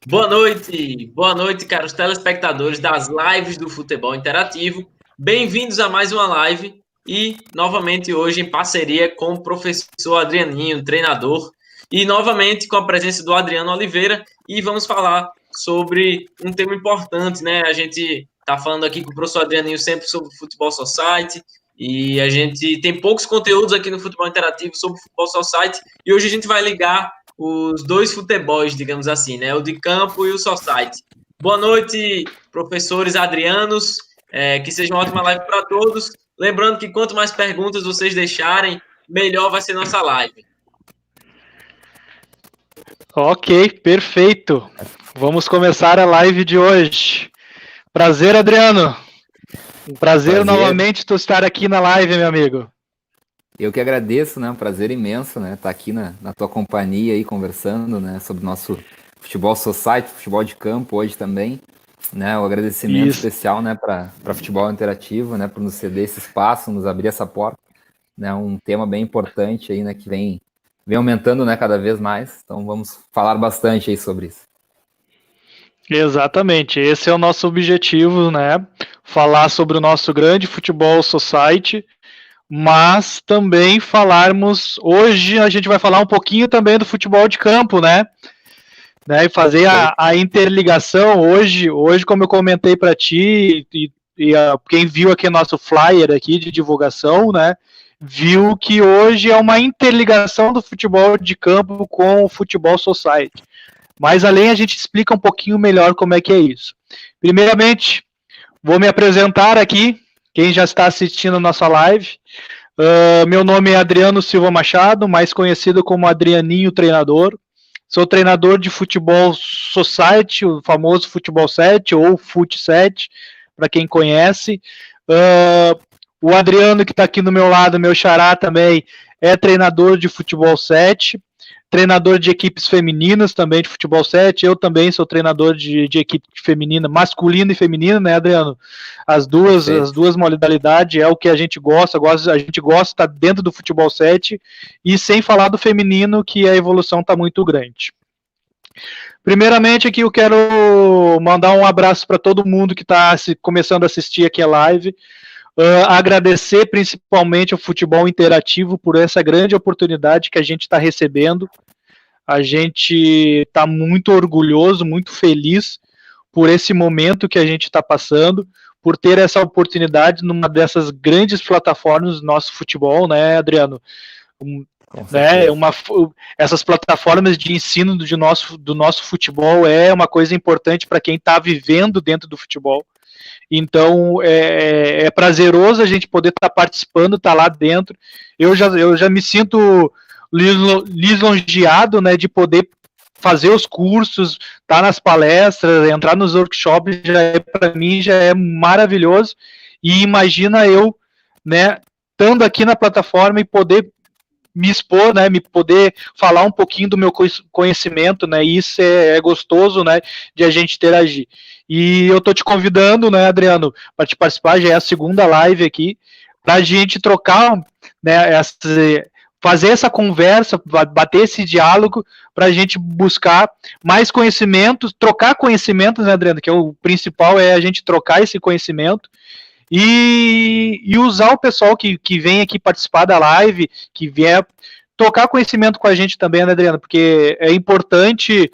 Boa noite, caros telespectadores das lives do Futebol Interativo. Bem-vindos a mais uma live e, novamente, hoje em parceria com o professor Adrianinho, treinador, e novamente com a presença do Adriano Oliveira, e vamos falar sobre um tema importante, né? A gente está falando aqui com o professor Adrianinho sempre sobre o Futebol Society, e a gente tem poucos conteúdos aqui no Futebol Interativo sobre o Futebol Society, e hoje a gente vai ligar os dois futebols, digamos assim, né? O de campo e o society. Boa noite, professores adrianos. Que seja uma ótima live para todos. Lembrando que quanto mais perguntas vocês deixarem, melhor vai ser nossa live. Ok, perfeito. Vamos começar a live de hoje. Prazer, Adriano. Um prazer novamente tu estar aqui na live, meu amigo. Eu que agradeço, né? Um prazer imenso, né? Estar aqui na tua companhia aí conversando, né? Sobre o nosso futebol society, futebol de campo hoje também, né? O agradecimento especial, né? Para Futebol Interativo, né? Por nos ceder esse espaço, nos abrir essa porta, né? Um tema bem importante aí, né? Que vem aumentando, né? Cada vez mais. Então vamos falar bastante aí sobre isso. Exatamente, esse é o nosso objetivo, né? Falar sobre o nosso grande futebol society, mas também falarmos, hoje a gente vai falar um pouquinho também do futebol de campo, né? E fazer a interligação hoje, como eu comentei para ti, e quem viu aqui nosso flyer aqui de divulgação, né? Viu que hoje é uma interligação do futebol de campo com o futebol society. Mas além a gente explica um pouquinho melhor como é que é isso. Primeiramente, vou me apresentar aqui, quem já está assistindo a nossa live. Meu nome é Adriano Silva Machado, mais conhecido como Adrianinho Treinador. Sou treinador de futebol society, o famoso futebol 7 ou fut 7, para quem conhece. O Adriano, que está aqui no meu lado, meu xará também, é treinador de futebol 7. Treinador de equipes femininas também de futebol 7, eu também sou treinador de equipe feminina, masculina e feminina, né, Adriano? As duas modalidades é o que a gente gosta de estar dentro do futebol 7, e sem falar do feminino, que a evolução está muito grande. Primeiramente aqui eu quero mandar um abraço para todo mundo que está começando a assistir aqui a live. Agradecer principalmente ao Futebol Interativo por essa grande oportunidade que a gente está recebendo. A gente está muito orgulhoso, muito feliz por esse momento que a gente está passando, por ter essa oportunidade numa dessas grandes plataformas do nosso futebol, né, Adriano? Essas plataformas de ensino do nosso futebol é uma coisa importante para quem está vivendo dentro do futebol. Então é prazeroso a gente poder estar participando, estar lá dentro. Eu já me sinto lisonjeado, né, de poder fazer os cursos, estar nas palestras, entrar nos workshops, para mim já é maravilhoso. E imagina eu, né, estando aqui na plataforma e poder me expor, né, me poder falar um pouquinho do meu conhecimento, né, e isso é gostoso, né, de a gente interagir. E eu tô te convidando, né, Adriano, para te participar, já é a segunda live aqui, para a gente trocar, né, fazer essa conversa, bater esse diálogo, para a gente buscar mais conhecimentos, trocar conhecimentos, né, Adriano, que é o principal, é a gente trocar esse conhecimento, e usar o pessoal que vem aqui participar da live, que vier trocar conhecimento com a gente também, né, Adriano? Porque é importante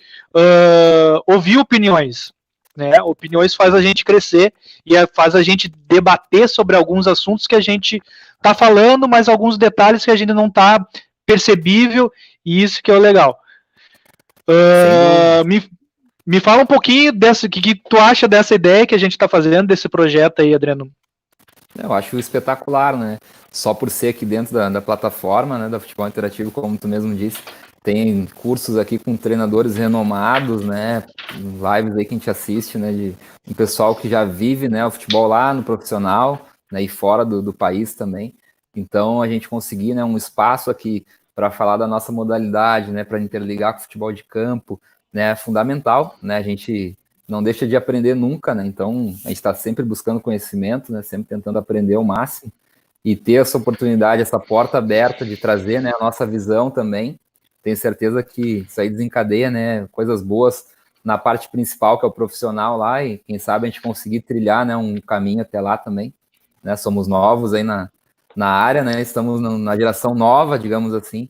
ouvir opiniões, né? Opiniões faz a gente crescer e faz a gente debater sobre alguns assuntos que a gente está falando, mas alguns detalhes que a gente não está percebível, e isso que é o legal. Me fala um pouquinho dessa, que tu acha dessa ideia que a gente está fazendo, desse projeto aí, Adriano? Eu acho espetacular, né? Só por ser aqui dentro da plataforma, né, da Futebol Interativo, como tu mesmo disse, tem cursos aqui com treinadores renomados, né? Lives aí que a gente assiste, né? De um pessoal que já vive, né, o futebol lá no profissional, né? E fora do país também. Então a gente conseguir, né, um espaço aqui para falar da nossa modalidade, né? Para interligar com o futebol de campo, né? É fundamental, né? A gente não deixa de aprender nunca, né? Então a gente está sempre buscando conhecimento, né? Sempre tentando aprender ao máximo e ter essa oportunidade, essa porta aberta de trazer, né, a nossa visão também. Tenho certeza que isso aí desencadeia, né, coisas boas na parte principal, que é o profissional lá, e quem sabe a gente conseguir trilhar, né, um caminho até lá também, né? Somos novos aí na área, né? Estamos na geração nova, digamos assim,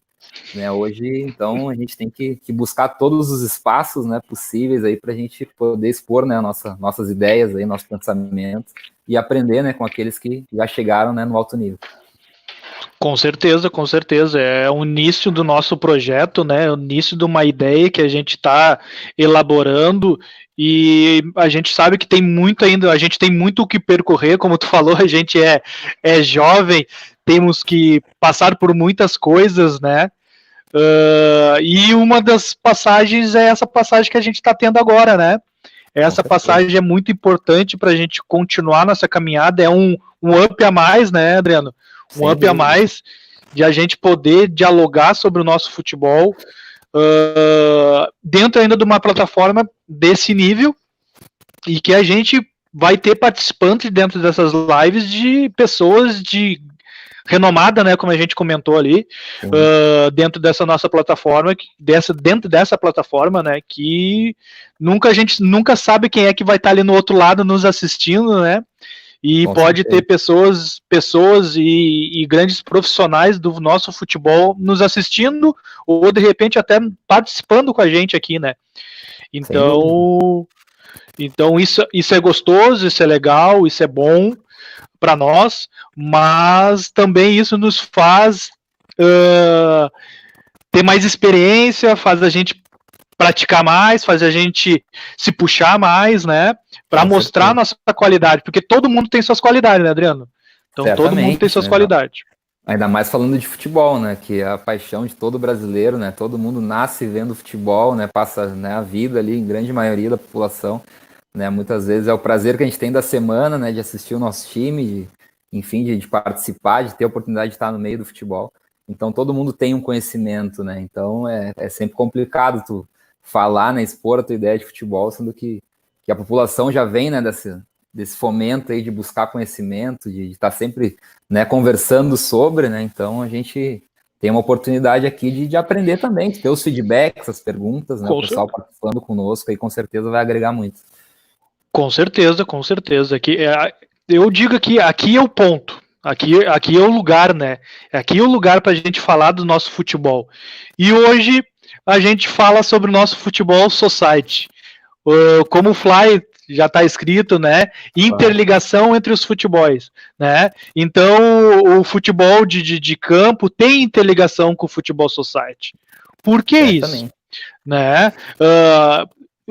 né? Hoje, então, a gente tem que buscar todos os espaços, né, possíveis aí para a gente poder expor, né, nossas ideias aí, nossos pensamentos e aprender, né, com aqueles que já chegaram, né, no alto nível. Com certeza, com certeza. É o início do nosso projeto, né? O início de uma ideia que a gente está elaborando e a gente sabe que tem muito ainda, a gente tem muito o que percorrer, como tu falou, a gente é jovem, temos que passar por muitas coisas, né? E uma das passagens é essa passagem que a gente está tendo agora, né? Essa passagem é muito importante para a gente continuar nossa caminhada, é um up a mais, né, Adriano? Um up a mais de a gente poder dialogar sobre o nosso futebol dentro ainda de uma plataforma desse nível e que a gente vai ter participantes dentro dessas lives de pessoas de renomada, né, como a gente comentou ali, dentro dessa nossa plataforma, dentro dessa plataforma, né, que a gente nunca sabe quem é que vai estar ali no outro lado nos assistindo, né, e com pode certeza. Ter pessoas e grandes profissionais do nosso futebol nos assistindo ou de repente até participando com a gente aqui, né? Então isso é gostoso, isso é legal, isso é bom para nós, mas também isso nos faz ter mais experiência, faz a gente praticar mais, faz a gente se puxar mais, né? Para mostrar a nossa qualidade, porque todo mundo tem suas qualidades, né, Adriano? Então todo mundo tem suas qualidades. Ainda mais falando de futebol, né? Que é a paixão de todo brasileiro, né? Todo mundo nasce vendo futebol, né? Passa, né, a vida ali, em grande maioria da população, né? Muitas vezes é o prazer que a gente tem da semana, né? De assistir o nosso time, de participar, de ter a oportunidade de estar no meio do futebol. Então todo mundo tem um conhecimento, né? Então é sempre complicado tu falar, né? Expor a tua ideia de futebol, sendo que a população já vem, né, desse fomento aí de buscar conhecimento, de estar sempre, né, conversando sobre, né, então a gente tem uma oportunidade aqui de aprender também, de ter os feedbacks, as perguntas, né, o pessoal participando conosco aí com certeza vai agregar muito. Com certeza. Eu digo que aqui é o ponto, aqui é o lugar, né, aqui é o lugar para a gente falar do nosso futebol. E hoje a gente fala sobre o nosso futebol society. Como o Fly já está escrito, né? Interligação entre os futebols, né? Então o futebol de campo tem interligação com o futebol society. Por que isso? Né?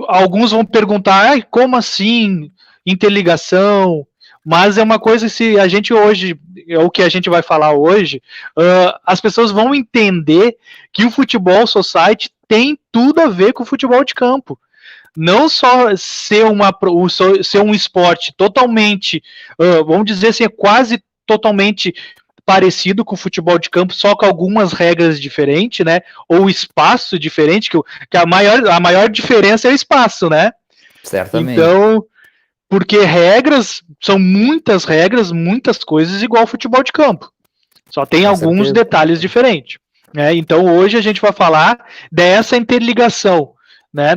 Alguns vão perguntar, como assim interligação? Mas é uma coisa, se a gente hoje, é o que a gente vai falar hoje, as pessoas vão entender que o futebol society tem tudo a ver com o futebol de campo. Não só ser um esporte totalmente, vamos dizer assim, quase totalmente parecido com o futebol de campo, só com algumas regras diferentes, né? Ou espaço diferente, que a maior diferença é o espaço, né? Certamente. Então, porque são muitas regras, muitas coisas igual ao futebol de campo. Só tem alguns detalhes diferentes. Né? Então, hoje a gente vai falar dessa interligação, né?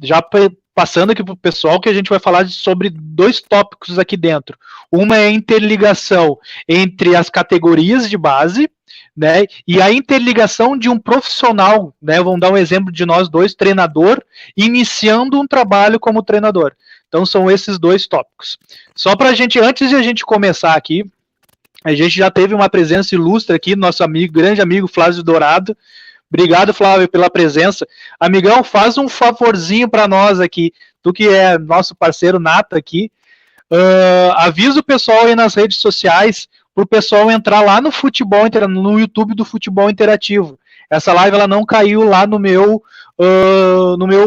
Já passando aqui para o pessoal, que a gente vai falar sobre 2 tópicos aqui dentro. Uma é a interligação entre as categorias de base, né? E a interligação de um profissional, né? Vamos dar um exemplo de nós dois, treinador, iniciando um trabalho como treinador. Então são esses 2 tópicos. Só para a gente, antes de a gente começar aqui, a gente já teve uma presença ilustre aqui, nosso grande amigo Flávio Dourado. Obrigado, Flávio, pela presença. Amigão, faz um favorzinho para nós aqui. Tu que é nosso parceiro nato aqui. Avisa o pessoal aí nas redes sociais para o pessoal entrar lá no no YouTube do Futebol Interativo. Essa live ela não caiu lá no meu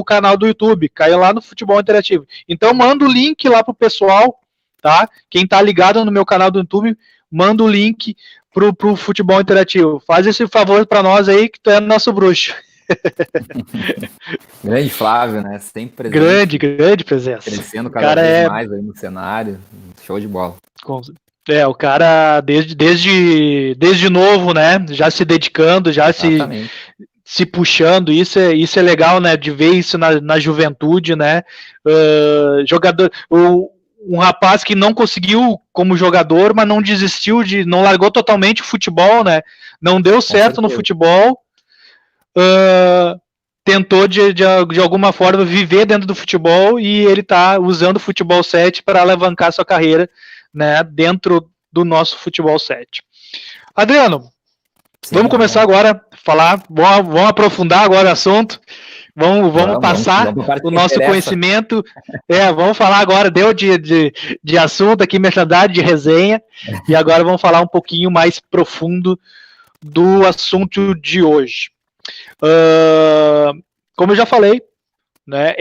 canal do YouTube, caiu lá no Futebol Interativo. Então manda o link lá pro pessoal, tá? Quem tá ligado no meu canal do YouTube, manda o link pro Futebol Interativo. Faz esse favor para nós aí, que tu é nosso bruxo. Grande Flávio, né? Sempre presente. Grande presença. Crescendo cada vez mais aí no cenário. Show de bola. O cara desde novo, né? Já se dedicando, já se puxando, isso é legal, né, de ver isso na juventude, né, um rapaz que não conseguiu como jogador, mas não desistiu, não largou totalmente o futebol, né, não deu certo no futebol, tentou de alguma forma viver dentro do futebol e ele está usando o Futebol 7 para alavancar sua carreira, né, dentro do nosso Futebol 7. Adriano, sim, vamos começar agora a falar, vamos aprofundar agora o assunto, vamos passar o nosso conhecimento, vamos falar agora, deu de assunto aqui, merchandising, de resenha, e agora vamos falar um pouquinho mais profundo do assunto de hoje. Como eu já falei, né,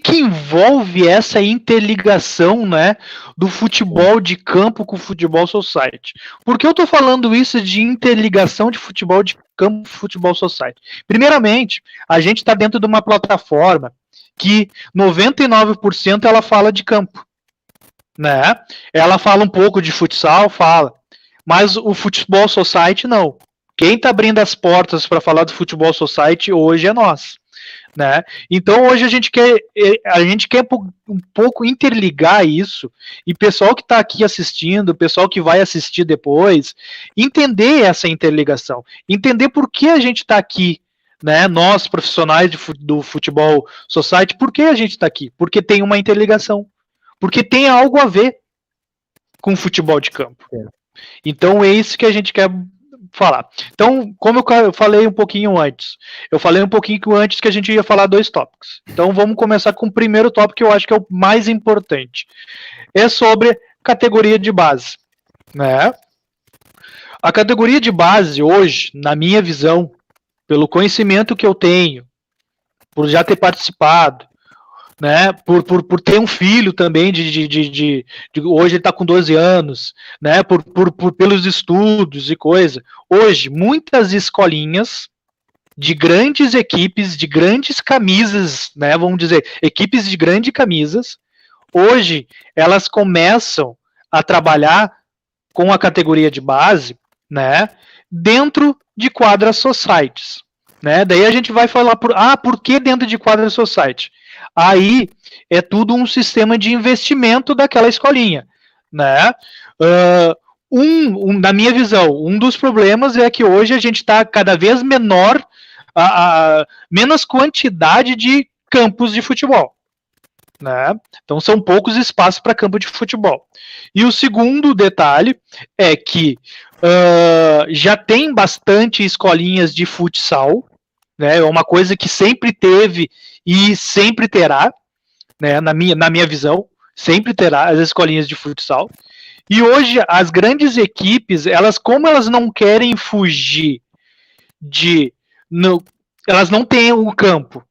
que envolve essa interligação, né, do futebol de campo com o futebol society? Por que eu estou falando isso de interligação de futebol de campo com futebol society? Primeiramente, a gente está dentro de uma plataforma que 99% ela fala de campo, né? Ela fala um pouco de futsal, mas o futebol society não. Quem está abrindo as portas para falar do futebol society hoje é nós, né? Então hoje a gente quer um pouco interligar isso, e pessoal que está aqui assistindo, pessoal que vai assistir depois, entender essa interligação, entender por que a gente está aqui, né? Nós profissionais do futebol society, por que a gente está aqui? Porque tem uma interligação, porque tem algo a ver com o futebol de campo. Então é isso que a gente quer falar. Então, como eu falei um pouquinho antes, que a gente ia falar 2 tópicos. Então, vamos começar com o primeiro tópico, que eu acho que é o mais importante. É sobre categoria de base, né? A categoria de base hoje, na minha visão, pelo conhecimento que eu tenho, por já ter participado, né, por ter um filho também hoje ele está com 12 anos, né, pelos estudos e coisa. Hoje, muitas escolinhas de grandes equipes, de grandes camisas, né, vamos dizer, equipes de grandes camisas, hoje elas começam a trabalhar com a categoria de base, né, dentro de quadras societies, né. Daí a gente vai falar por que dentro de quadras society? Aí é tudo um sistema de investimento daquela escolinha, né? Na minha visão, um dos problemas é que hoje a gente está cada vez menor, menos quantidade de campos de futebol, né? Então são poucos espaços para campo de futebol. E o segundo detalhe é que já tem bastante escolinhas de futsal, né? É uma coisa que sempre teve e sempre terá, né, na minha visão, sempre terá as escolinhas de futsal. E hoje as grandes equipes, como elas não querem fugir elas não têm o campo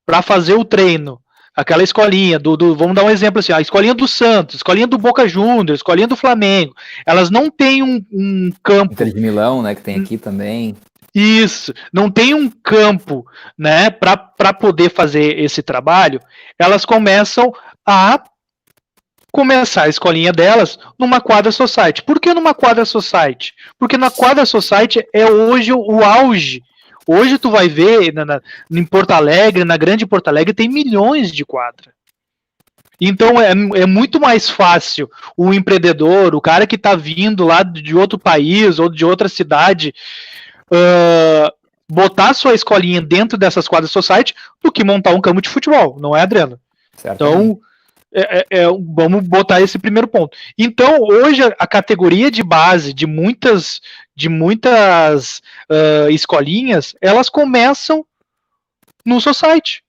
para fazer o treino. Aquela escolinha vamos dar um exemplo assim, a escolinha do Santos, a escolinha do Boca Juniors, a escolinha do Flamengo, elas não têm um campo. Inter de Milão, né, que tem aqui também. Isso, não tem um campo, né, para poder fazer esse trabalho. Elas começam a escolinha delas numa quadra society. Por que numa quadra society? Porque na quadra society é hoje o auge. Hoje tu vai ver em Porto Alegre, na grande Porto Alegre, tem milhões de quadras. Então é muito mais fácil o empreendedor, o cara que está vindo lá de outro país ou de outra cidade, botar sua escolinha dentro dessas quadras society do que montar um campo de futebol, não é, Adriano? Certo. Então, vamos botar esse primeiro ponto. Então, hoje, a categoria de base de muitas escolinhas, elas começam no society.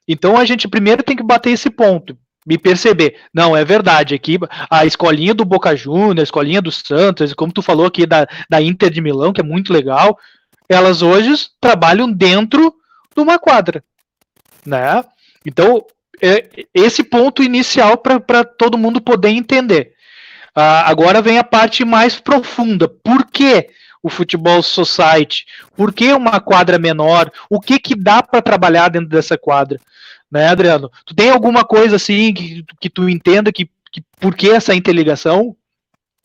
Então, a gente primeiro tem que bater esse ponto e perceber, não, é verdade, aqui a escolinha do Boca Juniors, a escolinha do Santos, como tu falou aqui da Inter de Milão, que é muito legal, elas hoje trabalham dentro de uma quadra, né? Então, esse ponto inicial para todo mundo poder entender. Agora vem a parte mais profunda. Por que o futebol society? Por que uma quadra menor? O que dá para trabalhar dentro dessa quadra? Né, Adriano? Tu tem alguma coisa assim que tu entenda que por que essa interligação?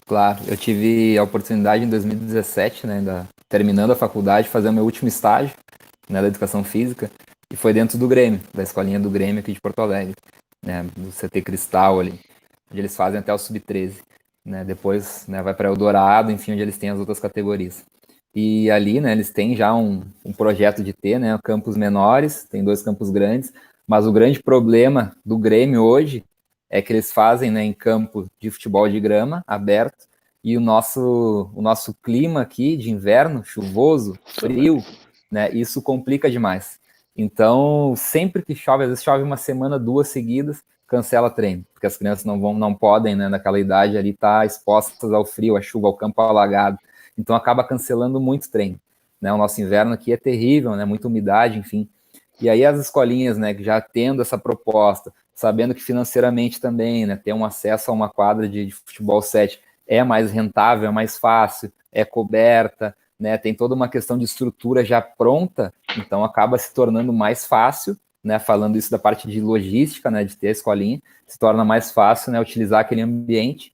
Claro, eu tive a oportunidade em 2017, né, terminando a faculdade, fazer o meu último estágio, né, da educação física, e foi dentro do Grêmio, da escolinha do Grêmio aqui de Porto Alegre, né, do CT Cristal ali, onde eles fazem até o sub-13, né, depois, né, vai para Eldorado, enfim, onde eles têm as outras categorias. E ali, né, eles têm já um projeto de ter, né, campos menores, tem 2 campos grandes, mas o grande problema do Grêmio hoje é que eles fazem, né, em campo de futebol de grama, aberto, e o nosso clima aqui de inverno, chuvoso, frio, né, isso complica demais. Então, sempre que chove, às vezes chove uma semana, 2 seguidas, cancela treino, porque as crianças não podem, né, naquela idade ali, estar expostas ao frio, à chuva, ao campo alagado. Então, acaba cancelando muito treino. Né? O nosso inverno aqui é terrível, né, muita umidade, enfim. E aí as escolinhas, né, já tendo essa proposta, sabendo que financeiramente também, né, ter um acesso a uma quadra de futebol 7 é mais rentável, é mais fácil, é coberta, né, tem toda uma questão de estrutura já pronta, então acaba se tornando mais fácil, né, falando isso da parte de logística, né, de ter a escolinha, se torna mais fácil, né, utilizar aquele ambiente.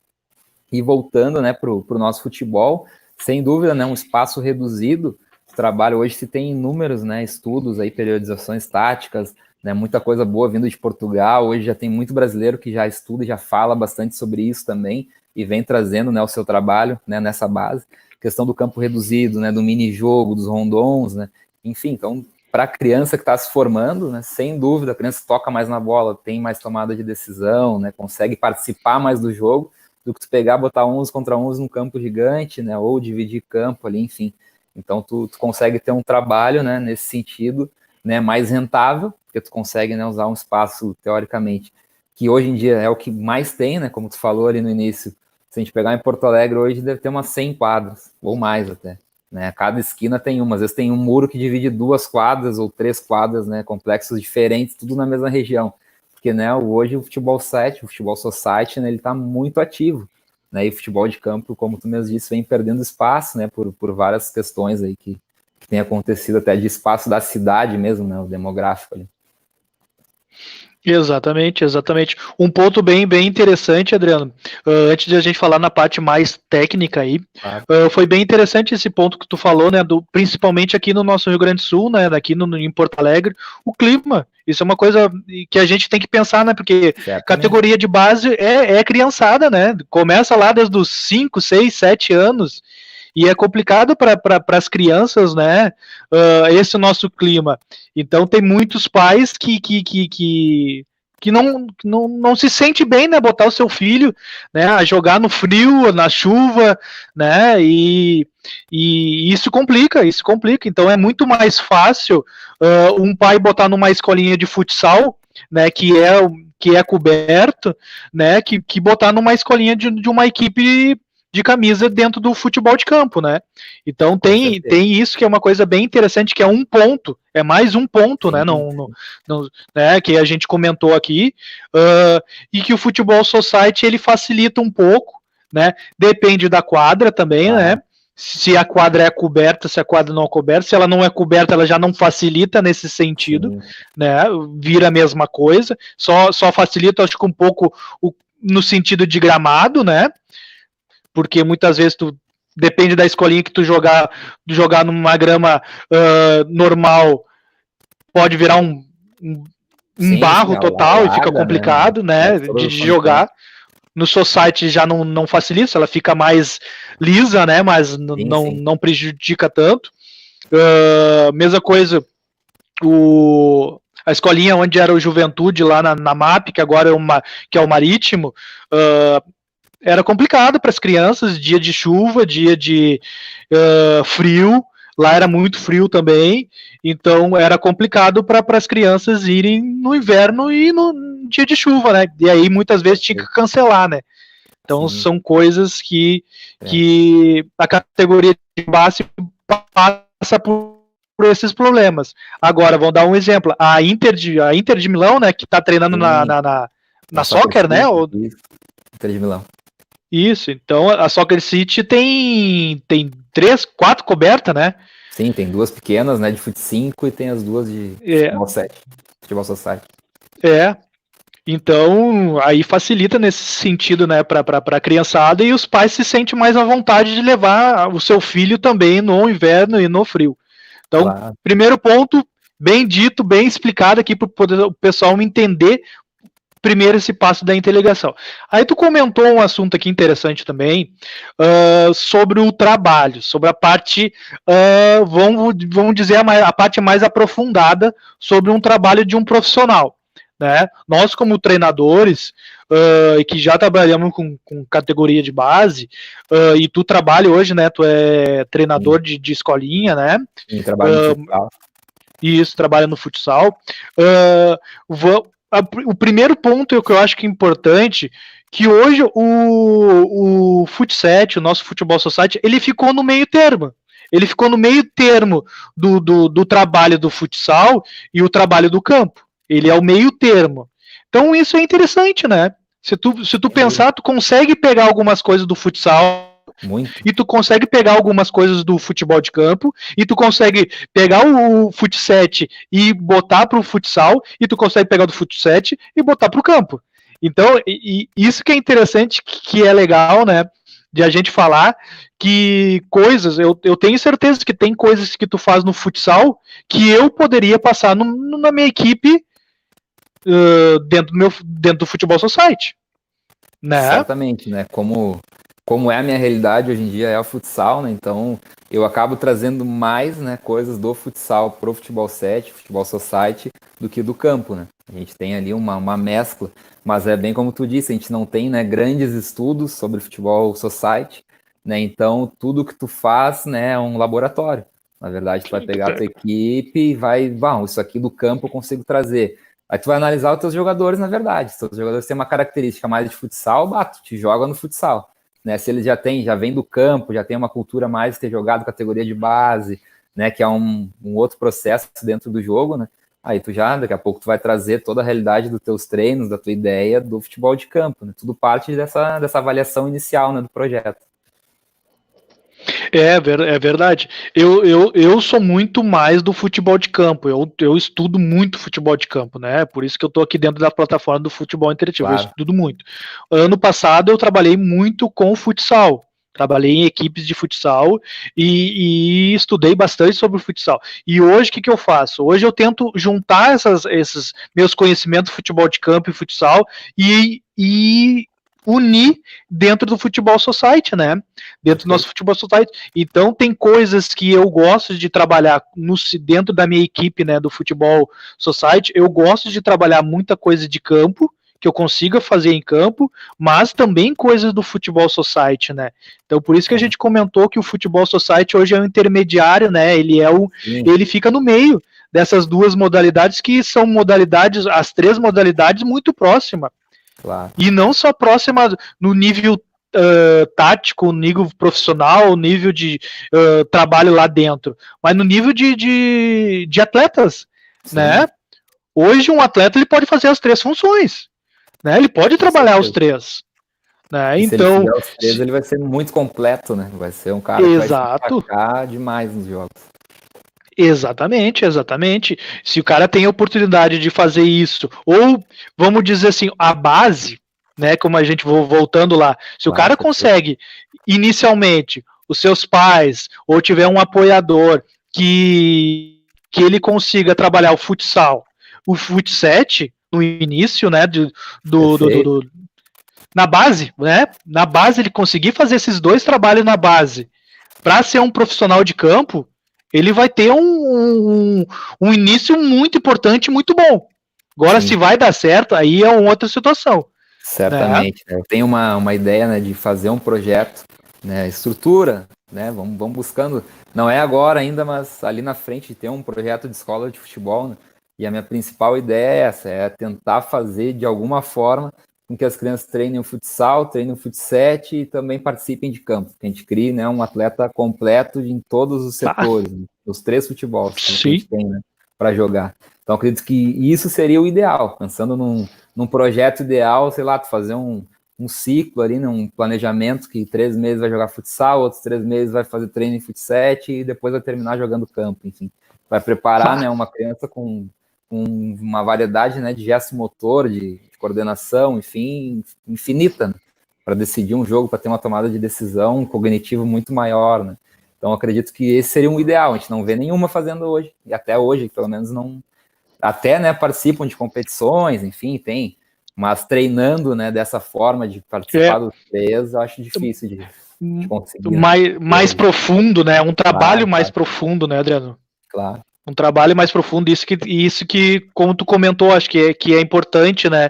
E voltando, né, para o nosso futebol, sem dúvida, né, um espaço reduzido. O trabalho hoje se tem inúmeros, né, estudos, aí, periodizações táticas, né, muita coisa boa vindo de Portugal. Hoje já tem muito brasileiro que já estuda e já fala bastante sobre isso também e vem trazendo, né, o seu trabalho, né, nessa base. Questão do campo reduzido, né, do mini-jogo, dos rondons, né, enfim, então, para a criança que está se formando, né, sem dúvida, a criança toca mais na bola, tem mais tomada de decisão, né, consegue participar mais do jogo, do que tu pegar, botar 11 contra 11 num campo gigante, né, ou dividir campo ali, enfim. Então, tu consegue ter um trabalho, né, nesse sentido, né, mais rentável, porque tu consegue, né, usar um espaço, teoricamente, que hoje em dia é o que mais tem, né, como tu falou ali no início. Se a gente pegar em Porto Alegre, hoje deve ter umas 100 quadras, ou mais até. Né, cada esquina tem uma, às vezes tem um muro que divide 2 quadras ou 3 quadras, né, complexos diferentes, tudo na mesma região. Porque, né, hoje o futebol 7, o futebol society, né, ele está muito ativo, né, e o futebol de campo, como tu mesmo disse, vem perdendo espaço, né, por várias questões aí que tem acontecido, até de espaço da cidade mesmo, né, o demográfico ali. Exatamente, exatamente. Um ponto bem interessante, Adriano, antes de a gente falar na parte mais técnica aí, foi bem interessante esse ponto que tu falou, né, principalmente aqui no nosso Rio Grande do Sul, né, aqui em Porto Alegre, o clima, isso é uma coisa que a gente tem que pensar, né, porque categoria de base é criançada, né, começa lá desde os 5, 6, 7 anos, e é complicado para as crianças, né, esse nosso clima. Então tem muitos pais que não se sente bem, né, botar o seu filho, né, a jogar no frio, na chuva, né, e isso complica. Então é muito mais fácil um pai botar numa escolinha de futsal, né, que é coberto, né, que botar numa escolinha de uma equipe de camisa dentro do futebol de campo, né? Então tem isso que é uma coisa bem interessante, que é um ponto, é mais um ponto, sim, né? Né? Que a gente comentou aqui, e que o futebol society ele facilita um pouco, né? Depende da quadra também, né? Se a quadra é coberta, se a quadra não é coberta, se ela não é coberta, ela já não facilita nesse sentido, sim, né? Vira a mesma coisa, só facilita, acho que um pouco no sentido de gramado, né? Porque muitas vezes depende da escolinha que tu jogar numa grama normal, pode virar um barro total e fica complicado, né, de jogar. No society já não facilita, ela fica mais lisa, né, mas não prejudica tanto. Mesma coisa, a escolinha onde era o Juventude lá na MAP, que agora que é o Marítimo, era complicado para as crianças, dia de chuva, dia de frio, lá era muito frio também, então era complicado para as crianças irem no inverno e no dia de chuva, né? E aí muitas vezes tinha que cancelar, né? Então são coisas que a categoria de base passa por esses problemas. Agora, vamos dar um exemplo, a Inter de Milão, né, que está treinando na Soccer, né? Inter de Milão. Isso, então a Soccer City tem 3, 4 cobertas, né? Sim, tem 2 pequenas, né, de fut 5 e tem as 2 de futebol 7, futebol society. Então, aí facilita nesse sentido, né, para a criançada, e os pais se sentem mais à vontade de levar o seu filho também no inverno e no frio. Então, Claro. primeiro ponto, bem dito, bem explicado aqui para o pessoal entender primeiro esse passo da interligação. Aí tu comentou um assunto aqui interessante também, sobre o trabalho, sobre a parte, vamos dizer, a parte mais aprofundada sobre um trabalho de um profissional. Né? Nós, como treinadores, que já trabalhamos com categoria de base, e tu trabalha hoje, né? Tu é treinador de escolinha, né? Sim, trabalho no futsal. Isso, trabalha no futsal. O primeiro ponto que eu acho que é importante, que hoje o Futset, o nosso Futebol Society, ele ficou no meio termo. Ele ficou no meio termo do trabalho do futsal e o trabalho do campo. Ele é o meio termo. Então isso é interessante, né? Se tu pensar, tu consegue pegar algumas coisas do futsal, muito. E tu consegue pegar algumas coisas do futebol de campo, e tu consegue pegar o futset e botar pro futsal, e tu consegue pegar do futset e botar pro campo. Então, isso que é interessante, que é legal, né, de a gente falar, que coisas, eu tenho certeza que tem coisas que tu faz no futsal que eu poderia passar na minha equipe dentro do Futebol Society. Né? Certamente, né, como é a minha realidade hoje em dia é o futsal, né? Então eu acabo trazendo mais, né, coisas do futsal pro Futebol 7, Futebol Society, do que do campo, né? A gente tem ali uma mescla, mas é bem como tu disse, a gente não tem, né, grandes estudos sobre Futebol Society, né? Então tudo que tu faz, né, é um laboratório. Na verdade, tu vai pegar a tua equipe e vai, bom, isso aqui do campo eu consigo trazer. Aí tu vai analisar os teus jogadores, na verdade. Se os jogadores têm uma característica mais de futsal, tu te joga no futsal. Né, se ele já vem do campo, já tem uma cultura mais de ter jogado categoria de base, né, que é um outro processo dentro do jogo, né, aí daqui a pouco tu vai trazer toda a realidade dos teus treinos, da tua ideia do futebol de campo, né, tudo parte dessa avaliação inicial, né, do projeto. É verdade. Eu sou muito mais do futebol de campo. Eu estudo muito futebol de campo, né? Por isso que eu estou aqui dentro da plataforma do futebol interativo. Claro. Eu estudo muito. Ano passado eu trabalhei muito com futsal. Trabalhei em equipes de futsal e estudei bastante sobre o futsal. E hoje o que eu faço? Hoje eu tento juntar esses meus conhecimentos de futebol de campo e futsal e unir dentro do Futebol Society, né? Dentro do nosso Futebol Society. Então, tem coisas que eu gosto de trabalhar dentro da minha equipe, né, do Futebol Society. Eu gosto de trabalhar muita coisa de campo, que eu consiga fazer em campo, mas também coisas do Futebol Society, né? Então, por isso que a gente comentou que o Futebol Society hoje é um intermediário, né? Ele fica no meio dessas duas modalidades, que são modalidades, as três modalidades, muito próximas. Claro. E não só próxima no nível tático, nível profissional, nível de trabalho lá dentro, mas no nível de atletas, Sim. né? Hoje um atleta ele pode fazer as três funções, né? Ele pode trabalhar os três. Né? Então, se ele os três, ele vai ser muito completo, né? Vai ser um cara que vai se destacar demais nos jogos. Exatamente. Se o cara tem a oportunidade de fazer isso, ou vamos dizer assim, a base, né? Como a gente voltando lá, se o cara consegue inicialmente os seus pais ou tiver um apoiador que ele consiga trabalhar o futsal, o futset no início, né? Na base, né? Na base ele conseguir fazer esses dois trabalhos na base para ser um profissional de campo, ele vai ter um início muito importante, muito bom. Agora, Sim. se vai dar certo, aí é uma outra situação. Certamente. Né? Eu tenho uma ideia, né, de fazer um projeto, né, estrutura, né, vamos buscando, não é agora ainda, mas ali na frente ter um projeto de escola de futebol, né, e a minha principal ideia é essa, é tentar fazer de alguma forma com que as crianças treinem o futsal, treinem o futset e também participem de campo, que a gente crie, né, um atleta completo em todos os setores, os três futebols que a gente tem, né, para jogar. Então, acredito que isso seria o ideal, pensando num projeto ideal, sei lá, tu fazer um ciclo ali, né, um planejamento que 3 meses vai jogar futsal, outros 3 meses vai fazer treino em futset e depois vai terminar jogando campo, enfim. Vai preparar, né, uma criança com uma variedade, né, de gesto motor, de coordenação, enfim, infinita, né? Para decidir um jogo, para ter uma tomada de decisão cognitivo muito maior, né? Então, acredito que esse seria um ideal. A gente não vê nenhuma fazendo hoje, e até hoje, pelo menos, não. Até, né, participam de competições, enfim, tem. Mas treinando, né, dessa forma de participar dos três, eu acho difícil de conseguir. Mais profundo, né? Um trabalho mais profundo, né, Adriano? Claro. Um trabalho mais profundo, isso que, como tu comentou, acho que é importante, né?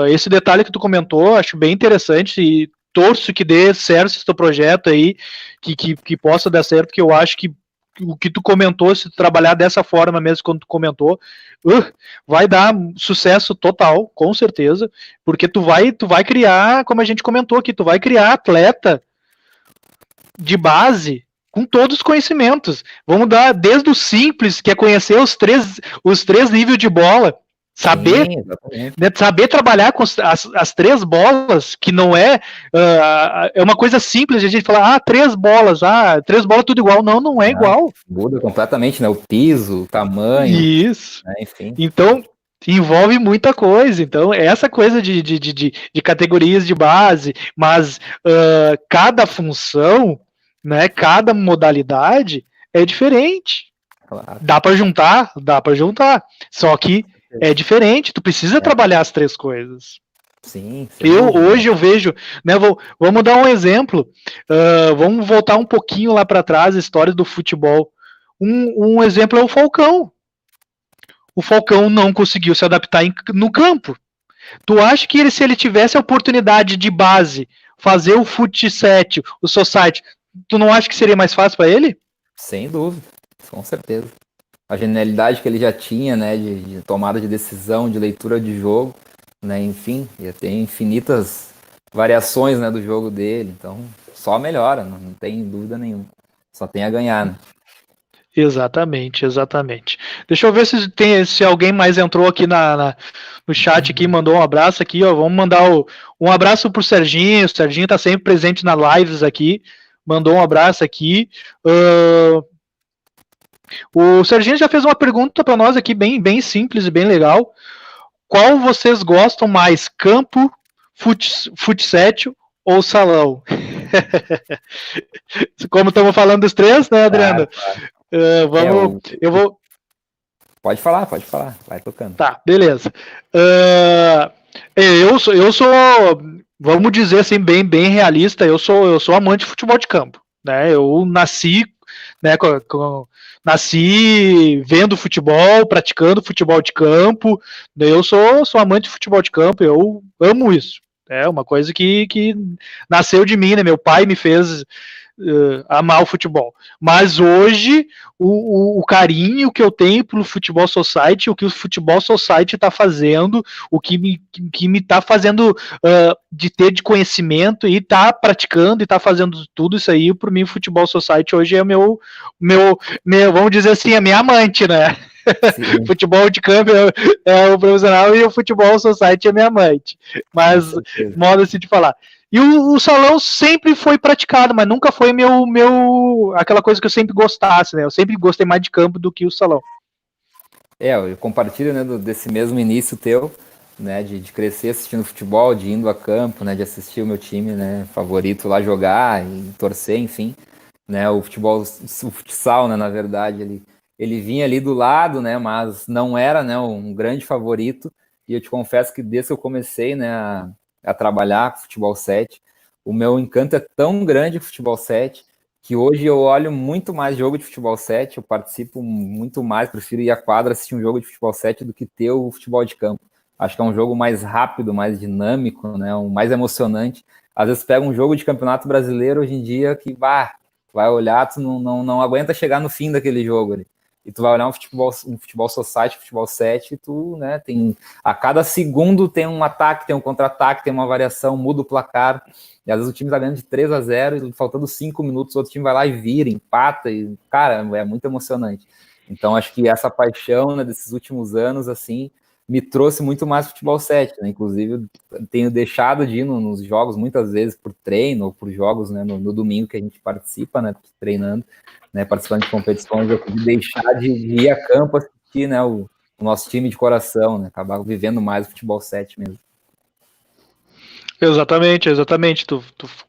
Esse detalhe que tu comentou, acho bem interessante e torço que dê certo esse teu projeto aí, que possa dar certo, que eu acho que o que tu comentou, se tu trabalhar dessa forma mesmo, quando tu comentou, vai dar sucesso total, com certeza, porque tu vai criar, como a gente comentou aqui, tu vai criar atleta de base com todos os conhecimentos. Vamos dar desde o simples, que é conhecer os três níveis de bola, saber, né, saber trabalhar com as três bolas, que não é uma coisa simples de a gente falar, três bolas tudo igual. Não é igual. Muda completamente, né? O piso, o tamanho. Isso. Né, enfim. Então, envolve muita coisa. Então, essa coisa de categorias de base, mas cada função, né, cada modalidade é diferente. Claro. Dá para juntar. Só que é diferente, tu precisa trabalhar as três coisas. Sim. Hoje eu vejo, né, vamos dar um exemplo, vamos voltar um pouquinho lá para trás, a história do futebol. Um exemplo é o Falcão. O Falcão não conseguiu se adaptar no campo. Tu acha que se ele tivesse a oportunidade de base, fazer o Fut 7, o Society, tu não acha que seria mais fácil para ele? Sem dúvida, com certeza. A genialidade que ele já tinha, né, de tomada de decisão, de leitura de jogo, né, enfim, ia ter infinitas variações, né, do jogo dele, então só melhora, não tem dúvida nenhuma, só tem a ganhar, né. Exatamente. Deixa eu ver se alguém mais entrou aqui no chat aqui, mandou um abraço aqui, ó, vamos mandar um abraço pro Serginho, o Serginho tá sempre presente nas lives aqui, mandou um abraço aqui. O Serginho já fez uma pergunta para nós aqui, bem simples e bem legal. Qual vocês gostam mais, campo, fut7 ou salão? Como estamos falando dos três, né, Adriano? Claro. Eu vou... Pode falar, vai tocando. Tá, beleza. Eu sou, vamos dizer assim, bem realista, eu sou amante de futebol de campo, né? Eu nasci, né, nasci vendo futebol, praticando futebol de campo. Eu sou amante de futebol de campo, eu amo isso. É uma coisa que nasceu de mim, né? Meu pai me fez amar o futebol. Mas hoje, o carinho que eu tenho pelo Futebol Society, o que o Futebol Society está fazendo, o que me está fazendo de ter de conhecimento e tá praticando e tá fazendo tudo isso aí, por mim o Futebol Society hoje é meu vamos dizer assim, a minha amante, né? Futebol de campo é o profissional e o Futebol Society é minha amante. Mas, modo assim de falar. E o salão sempre foi praticado, mas nunca foi aquela coisa que eu sempre gostasse, né? Eu sempre gostei mais de campo do que o salão. Eu compartilho, né, desse mesmo início teu, né, de crescer assistindo futebol, de indo a campo, né, de assistir o meu time, né, favorito lá jogar e torcer, enfim, né, o futsal, né, na verdade, ele vinha ali do lado, né, mas não era, né, um grande favorito, e eu te confesso que desde que eu comecei, né, a trabalhar com futebol 7, o meu encanto é tão grande com futebol 7, que hoje eu olho muito mais jogo de futebol 7, eu participo muito mais, prefiro ir à quadra assistir um jogo de futebol 7 do que ter o futebol de campo. Acho que é um jogo mais rápido, mais dinâmico, né, mais emocionante. Às vezes pega um jogo de campeonato brasileiro hoje em dia que, vai olhar, tu não aguenta chegar no fim daquele jogo ali. E tu vai olhar um futebol society, futebol 7, e tu, né, a cada segundo tem um ataque, tem um contra-ataque, tem uma variação, muda o placar, e às vezes o time tá ganhando de 3-0, e faltando 5 minutos, o outro time vai lá e vira, empata, e, cara, é muito emocionante. Então, acho que essa paixão, né, desses últimos anos, assim, me trouxe muito mais futebol 7, né, inclusive tenho deixado de ir nos jogos, muitas vezes, por treino, ou por jogos, né, no domingo que a gente participa, né, treinando, né, participando de competições, eu pude deixar de ir a campo assistir, né, nosso time de coração, né? Acabar vivendo mais o futebol 7 mesmo. Exatamente. Tu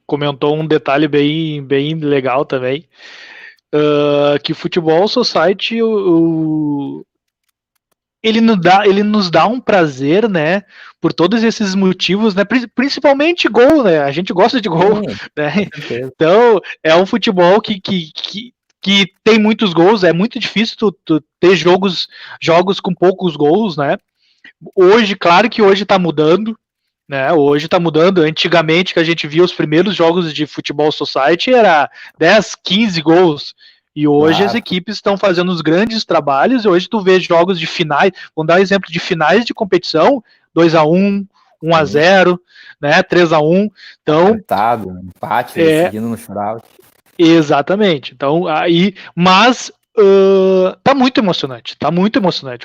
comentou um detalhe bem legal também, que o Futebol Society ele nos dá um prazer, né, por todos esses motivos, né, principalmente gol, né, a gente gosta de gol, né, então é um futebol que tem muitos gols, é muito difícil tu ter jogos com poucos gols, né, claro que hoje tá mudando, né, hoje tá mudando. Antigamente, que a gente via os primeiros jogos de Futebol Society, era 10, 15 gols. E hoje as equipes estão fazendo os grandes trabalhos, e hoje tu vê jogos de finais, vamos dar um exemplo de finais de competição, 2-1, 1-0, né, 3-1. Então, empate, decidindo no shootout. Exatamente. Então, mas tá muito emocionante.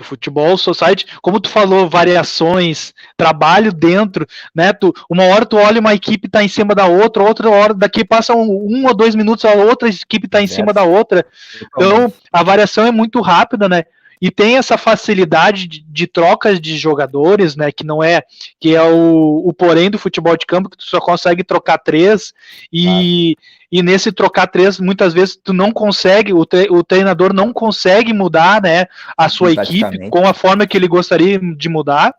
O Futebol Society, como tu falou, variações, trabalho dentro, né? Uma hora tu olha uma equipe tá em cima da outra hora daqui passa 1 ou 2 minutos, a outra equipe tá em cima da outra. Então, a variação é muito rápida, né? E tem essa facilidade de trocas de jogadores, né? Que é o porém do futebol de campo, que tu só consegue trocar 3 e nesse trocar 3, muitas vezes tu não consegue, o treinador não consegue mudar, né, a sua equipe com a forma que ele gostaria de mudar.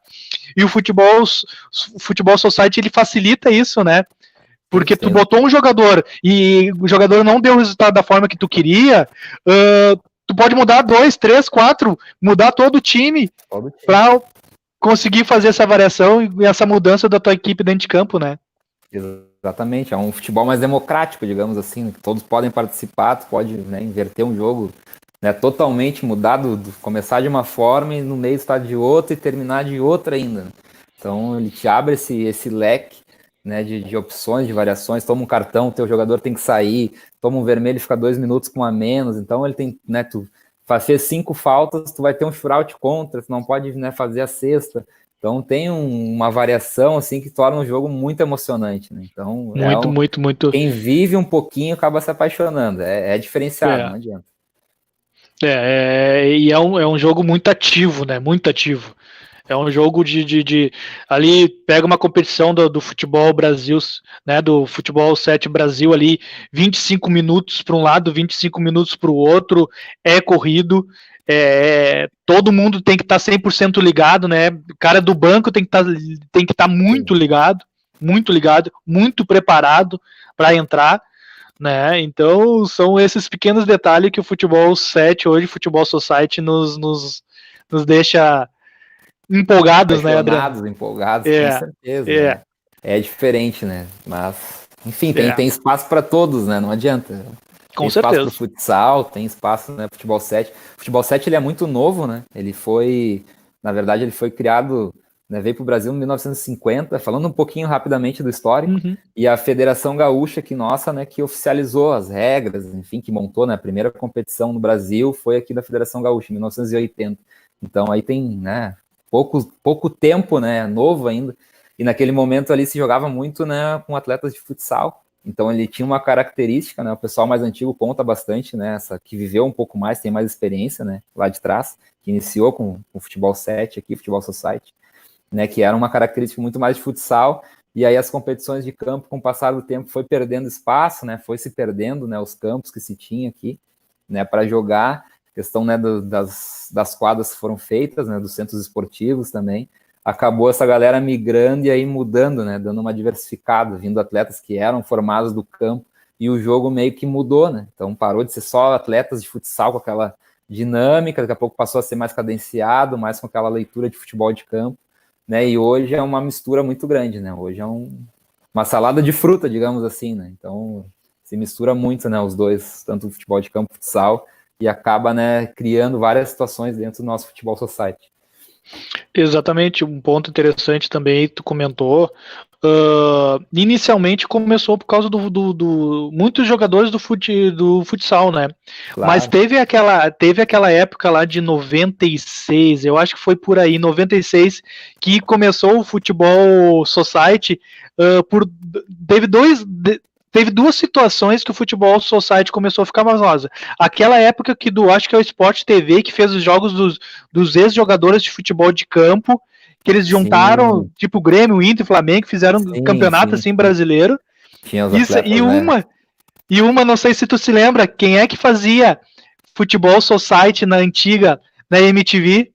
E o Futebol Society, ele facilita isso, né? Porque tu botou um jogador e o jogador não deu o resultado da forma que tu queria, tu pode mudar 2, 3, 4, mudar todo o time para conseguir fazer essa variação e essa mudança da tua equipe dentro de campo, né? Exatamente, é um futebol mais democrático, digamos assim, que todos podem participar, tu pode, né, inverter um jogo, né, totalmente mudado, começar de uma forma e no meio estar de outra e terminar de outra ainda. Então ele te abre esse leque, né, de opções, de variações. Toma um cartão, teu jogador tem que sair, toma um vermelho e fica 2 minutos com a menos, então ele tem, né, tu fez 5 faltas, tu vai ter um shootout contra, tu não pode, né, fazer a sexta. Então tem uma variação assim que torna o jogo muito emocionante, né? Então muito. Quem vive um pouquinho acaba se apaixonando. É diferenciado, não adianta. E é um jogo muito ativo, né? Muito ativo. É um jogo de ali pega uma competição do futebol Brasil, né? Do futebol 7 Brasil ali, 25 minutos para um lado, 25 minutos para o outro, é corrido. Todo mundo tem que estar 100% ligado, né? O cara do banco tem que estar muito ligado, muito preparado para entrar, né? Então são esses pequenos detalhes que o futebol 7 hoje, Futebol Society nos deixa empolgados, né, Adriano? Empolgados, com certeza. Né? É diferente, né? Mas, enfim, tem espaço para todos, né? Não adianta. Com tem certeza. Espaço pro futsal, tem espaço, né, pro futebol 7. O futebol 7 ele é muito novo, né? Ele foi criado, né, veio pro Brasil em 1950, falando um pouquinho rapidamente do histórico, e a Federação Gaúcha, que oficializou as regras, enfim, que montou, né, a primeira competição no Brasil foi aqui da Federação Gaúcha, em 1980. Então aí tem, né, pouco tempo, né, novo ainda, e naquele momento ali se jogava muito, né, com atletas de futsal. Então ele tinha uma característica, né? O pessoal mais antigo conta bastante, né? Que viveu um pouco mais, tem mais experiência, né? Lá de trás, que iniciou com o futebol 7 aqui, futebol society, né? Que era uma característica muito mais de futsal. E aí as competições de campo, com o passar do tempo, foi perdendo espaço, né? Foi se perdendo, né? Os campos que se tinha aqui, né? Para jogar, questão, né? Das quadras que foram feitas, né? Dos centros esportivos também. Acabou essa galera migrando e aí mudando, né, dando uma diversificada, vindo atletas que eram formados do campo, e o jogo meio que mudou, né, então parou de ser só atletas de futsal com aquela dinâmica, daqui a pouco passou a ser mais cadenciado, mais com aquela leitura de futebol de campo, né, e hoje é uma mistura muito grande, né, hoje é uma salada de fruta, digamos assim, né, então se mistura muito, né, os dois, tanto o futebol de campo e futsal, e acaba, né, criando várias situações dentro do nosso futebol society. Exatamente, um ponto interessante também tu comentou. Inicialmente começou por causa do muitos jogadores do futsal, né? Claro. Mas teve aquela época lá de 96, eu acho que foi por aí, 96, que começou o futebol society. Teve teve duas situações que o Futebol Society começou a ficar mais famosa. Aquela época que acho que é o Sport TV, que fez os jogos dos ex-jogadores de futebol de campo, que eles juntaram, tipo Grêmio, Inter e Flamengo, fizeram um campeonato assim brasileiro. Tinha os atletas, e uma, não sei se tu se lembra, quem é que fazia Futebol Society na antiga, na MTV?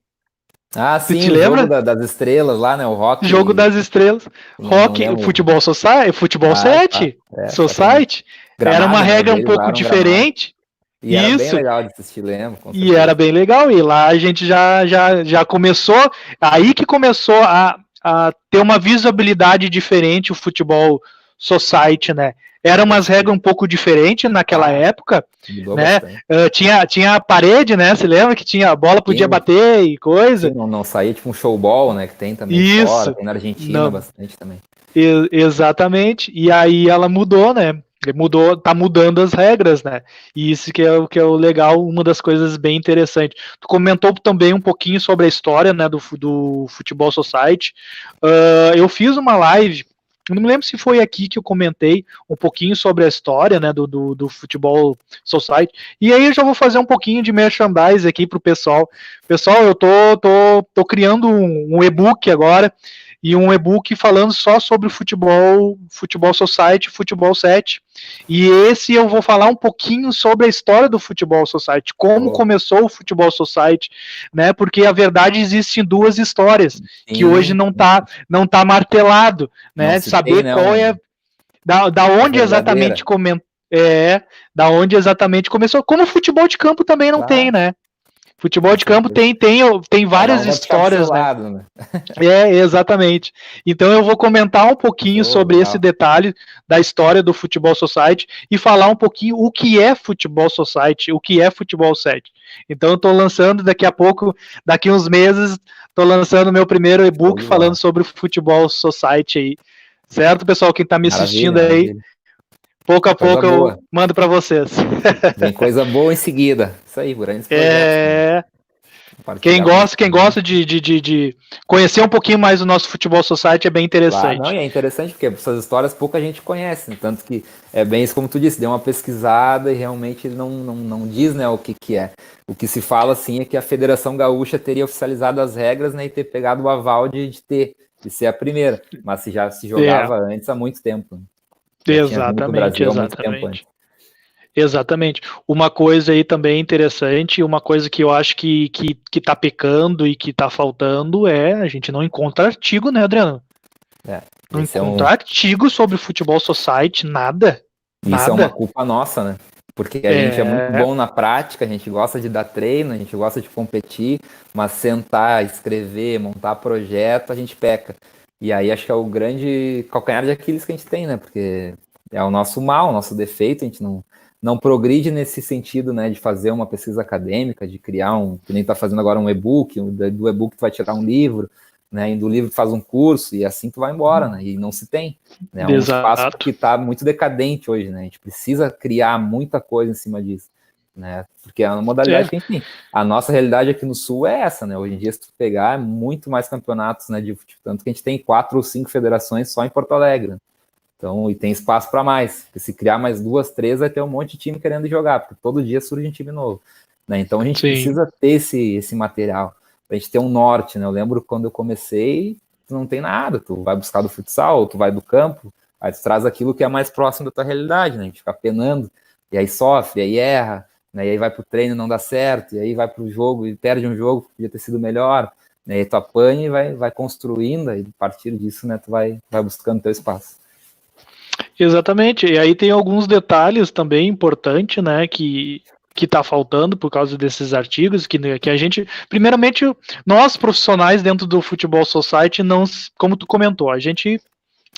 Sim, o jogo das estrelas lá, né? O Rock. Jogo das estrelas. Rock, o Futebol Society, Futebol 7, Society. Era uma regra um pouco diferente. E era bem legal de assistir, lembro. E era bem legal, e lá a gente já começou, aí que começou a ter uma visibilidade diferente o Futebol Society, né? Era umas regras um pouco diferentes naquela época, né? Tinha a parede, né? Você lembra que a bola podia bater e coisa? Não saía tipo um showball, né? Que tem também fora, tem na Argentina bastante também. Exatamente, e aí ela mudou, né? Tá mudando as regras, né? E isso que é o legal, uma das coisas bem interessantes. Tu comentou também um pouquinho sobre a história, né, do Futebol Society. Eu fiz uma live, não me lembro se foi aqui que eu comentei um pouquinho sobre a história, né, do Futebol Society. E aí eu já vou fazer um pouquinho de merchandise aqui pro pessoal. Pessoal, eu tô criando um e-book agora, e um e-book falando só sobre o Futebol Society, Futebol 7. E esse eu vou falar um pouquinho sobre a história do Futebol Society, como começou o Futebol Society, né? Porque a verdade existe em duas histórias, que hoje não tá martelado, né? Saber qual é da onde exatamente da onde exatamente começou. Como o futebol de campo também não tem, né? Futebol de campo tem várias histórias, né? Exatamente. Então eu vou comentar um pouquinho sobre esse detalhe da história do Futebol Society e falar um pouquinho o que é Futebol Society, o que é Futebol 7. Então eu tô lançando daqui uns meses, tô lançando meu primeiro e-book falando sobre o Futebol Society aí. Certo, pessoal? Quem tá me assistindo aí, pouco a pouco eu mando para vocês. Tem coisa boa em seguida. Isso aí, grandes projetos. Quem gosta de conhecer um pouquinho mais o nosso Futebol Society é bem interessante. E é interessante porque essas histórias pouca gente conhece, tanto que é bem isso como tu disse, deu uma pesquisada e realmente não diz, né, o que é. O que se fala, assim, é que a Federação Gaúcha teria oficializado as regras, né, e ter pegado o aval de ser a primeira, mas já se jogava antes há muito tempo. Exatamente. Uma coisa aí também interessante, uma coisa que eu acho que tá pecando e que tá faltando a gente não encontra artigo, né, Adriano? Não encontra artigo sobre Futebol Society, nada. Isso é uma culpa nossa, né? Porque a gente é muito bom na prática, a gente gosta de dar treino, a gente gosta de competir, mas sentar, escrever, montar projeto, a gente peca. E aí acho que é o grande calcanhar de Aquiles que a gente tem, né? Porque é o nosso mal, o nosso defeito, a gente não progride nesse sentido, né? De fazer uma pesquisa acadêmica, de criar que nem tá fazendo agora um e-book, do e-book tu vai tirar um livro, né? E do livro tu faz um curso, e assim tu vai embora, né? E não se tem. Né? É um espaço que tá muito decadente hoje, né? A gente precisa criar muita coisa em cima disso. Né? Porque é uma modalidade que a gente tem. A nossa realidade aqui no Sul é essa, né? Hoje em dia, se tu pegar, é muito mais campeonatos, né? Tanto que a gente tem 4 ou 5 federações só em Porto Alegre. Né? Então, e tem espaço para mais. Porque se criar mais 2, 3, vai ter um monte de time querendo jogar, porque todo dia surge um time novo. Né? Então a gente precisa ter esse material, pra gente ter um norte, né? Eu lembro quando eu comecei, tu não tem nada, tu vai buscar do futsal, tu vai do campo, aí tu traz aquilo que é mais próximo da tua realidade, né? A gente fica penando, e aí sofre, aí erra, né? E aí vai pro treino e não dá certo, e aí vai pro jogo e perde um jogo que podia ter sido melhor, né? E aí tu apanha e vai construindo, e a partir disso, né, tu vai buscando teu espaço. Exatamente, e aí tem alguns detalhes também importantes, né, que tá faltando por causa desses artigos, que a gente, primeiramente, nós profissionais dentro do Futebol Society, não, como tu comentou, a gente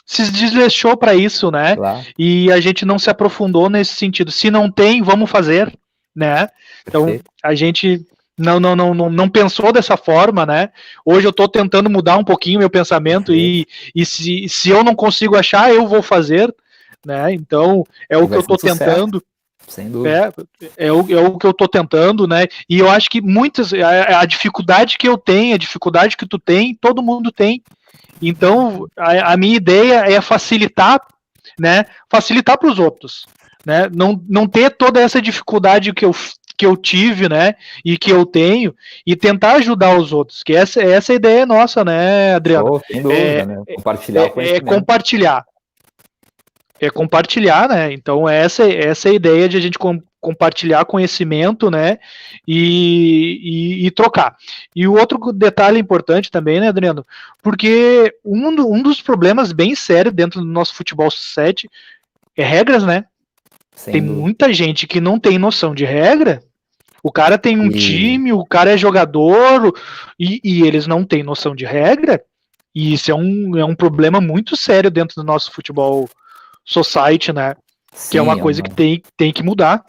se desleixou para isso, né, claro. E a gente não se aprofundou nesse sentido, se não tem, vamos fazer, né, então a gente não pensou dessa forma, né, hoje eu estou tentando mudar um pouquinho meu pensamento, e se eu não consigo achar, eu vou fazer, né, então é o que eu estou tentando, sem dúvida. É o que eu estou tentando, né? E eu acho que a dificuldade que eu tenho, a dificuldade que tu tem, todo mundo tem. Então, a minha ideia é facilitar né, facilitar para os outros, né, não ter toda essa dificuldade que eu tive, né, e que eu tenho, e tentar ajudar os outros, que essa ideia é nossa, né, Adriano? Sem dúvida, né? Compartilhar o conhecimento. É compartilhar, né? Então essa é a ideia de a gente compartilhar conhecimento, né? E trocar. E o outro detalhe importante também, né, Adriano? Porque um dos problemas bem sérios dentro do nosso futebol 7 é regras, né? Tem muita gente que não tem noção de regra. O cara tem um time, o cara é jogador e eles não têm noção de regra. E isso é um problema muito sério dentro do nosso futebol society, né? Sim, que é uma coisa que tem que mudar.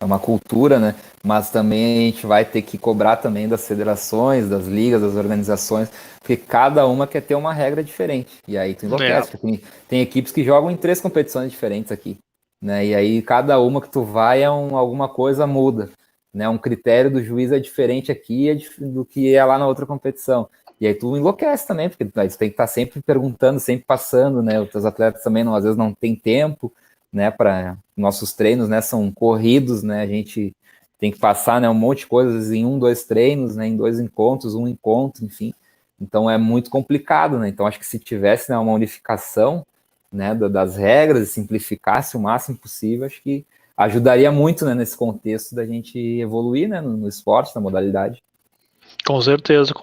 É uma cultura, né? Mas também a gente vai ter que cobrar também das federações, das ligas, das organizações, porque cada uma quer ter uma regra diferente. E aí tu enlouquece. Tem equipes que jogam em 3 competições diferentes aqui, né? E aí cada uma que tu vai alguma coisa muda, né? Um critério do juiz é diferente aqui do que é lá na outra competição. E aí tu enlouquece também, porque tu tem que estar sempre perguntando, sempre passando, né? Os teus atletas também às vezes não tem tempo, né? Para nossos treinos, né? São corridos, né? A gente tem que passar, né? Um monte de coisas em 1, 2 treinos, né? Em 2 encontros, 1 encontro, enfim. Então é muito complicado, né? Então acho que se tivesse, né, uma unificação, né? Das regras e simplificasse o máximo possível, acho que ajudaria muito, né? Nesse contexto da gente evoluir, né? No esporte, na modalidade. Com certeza.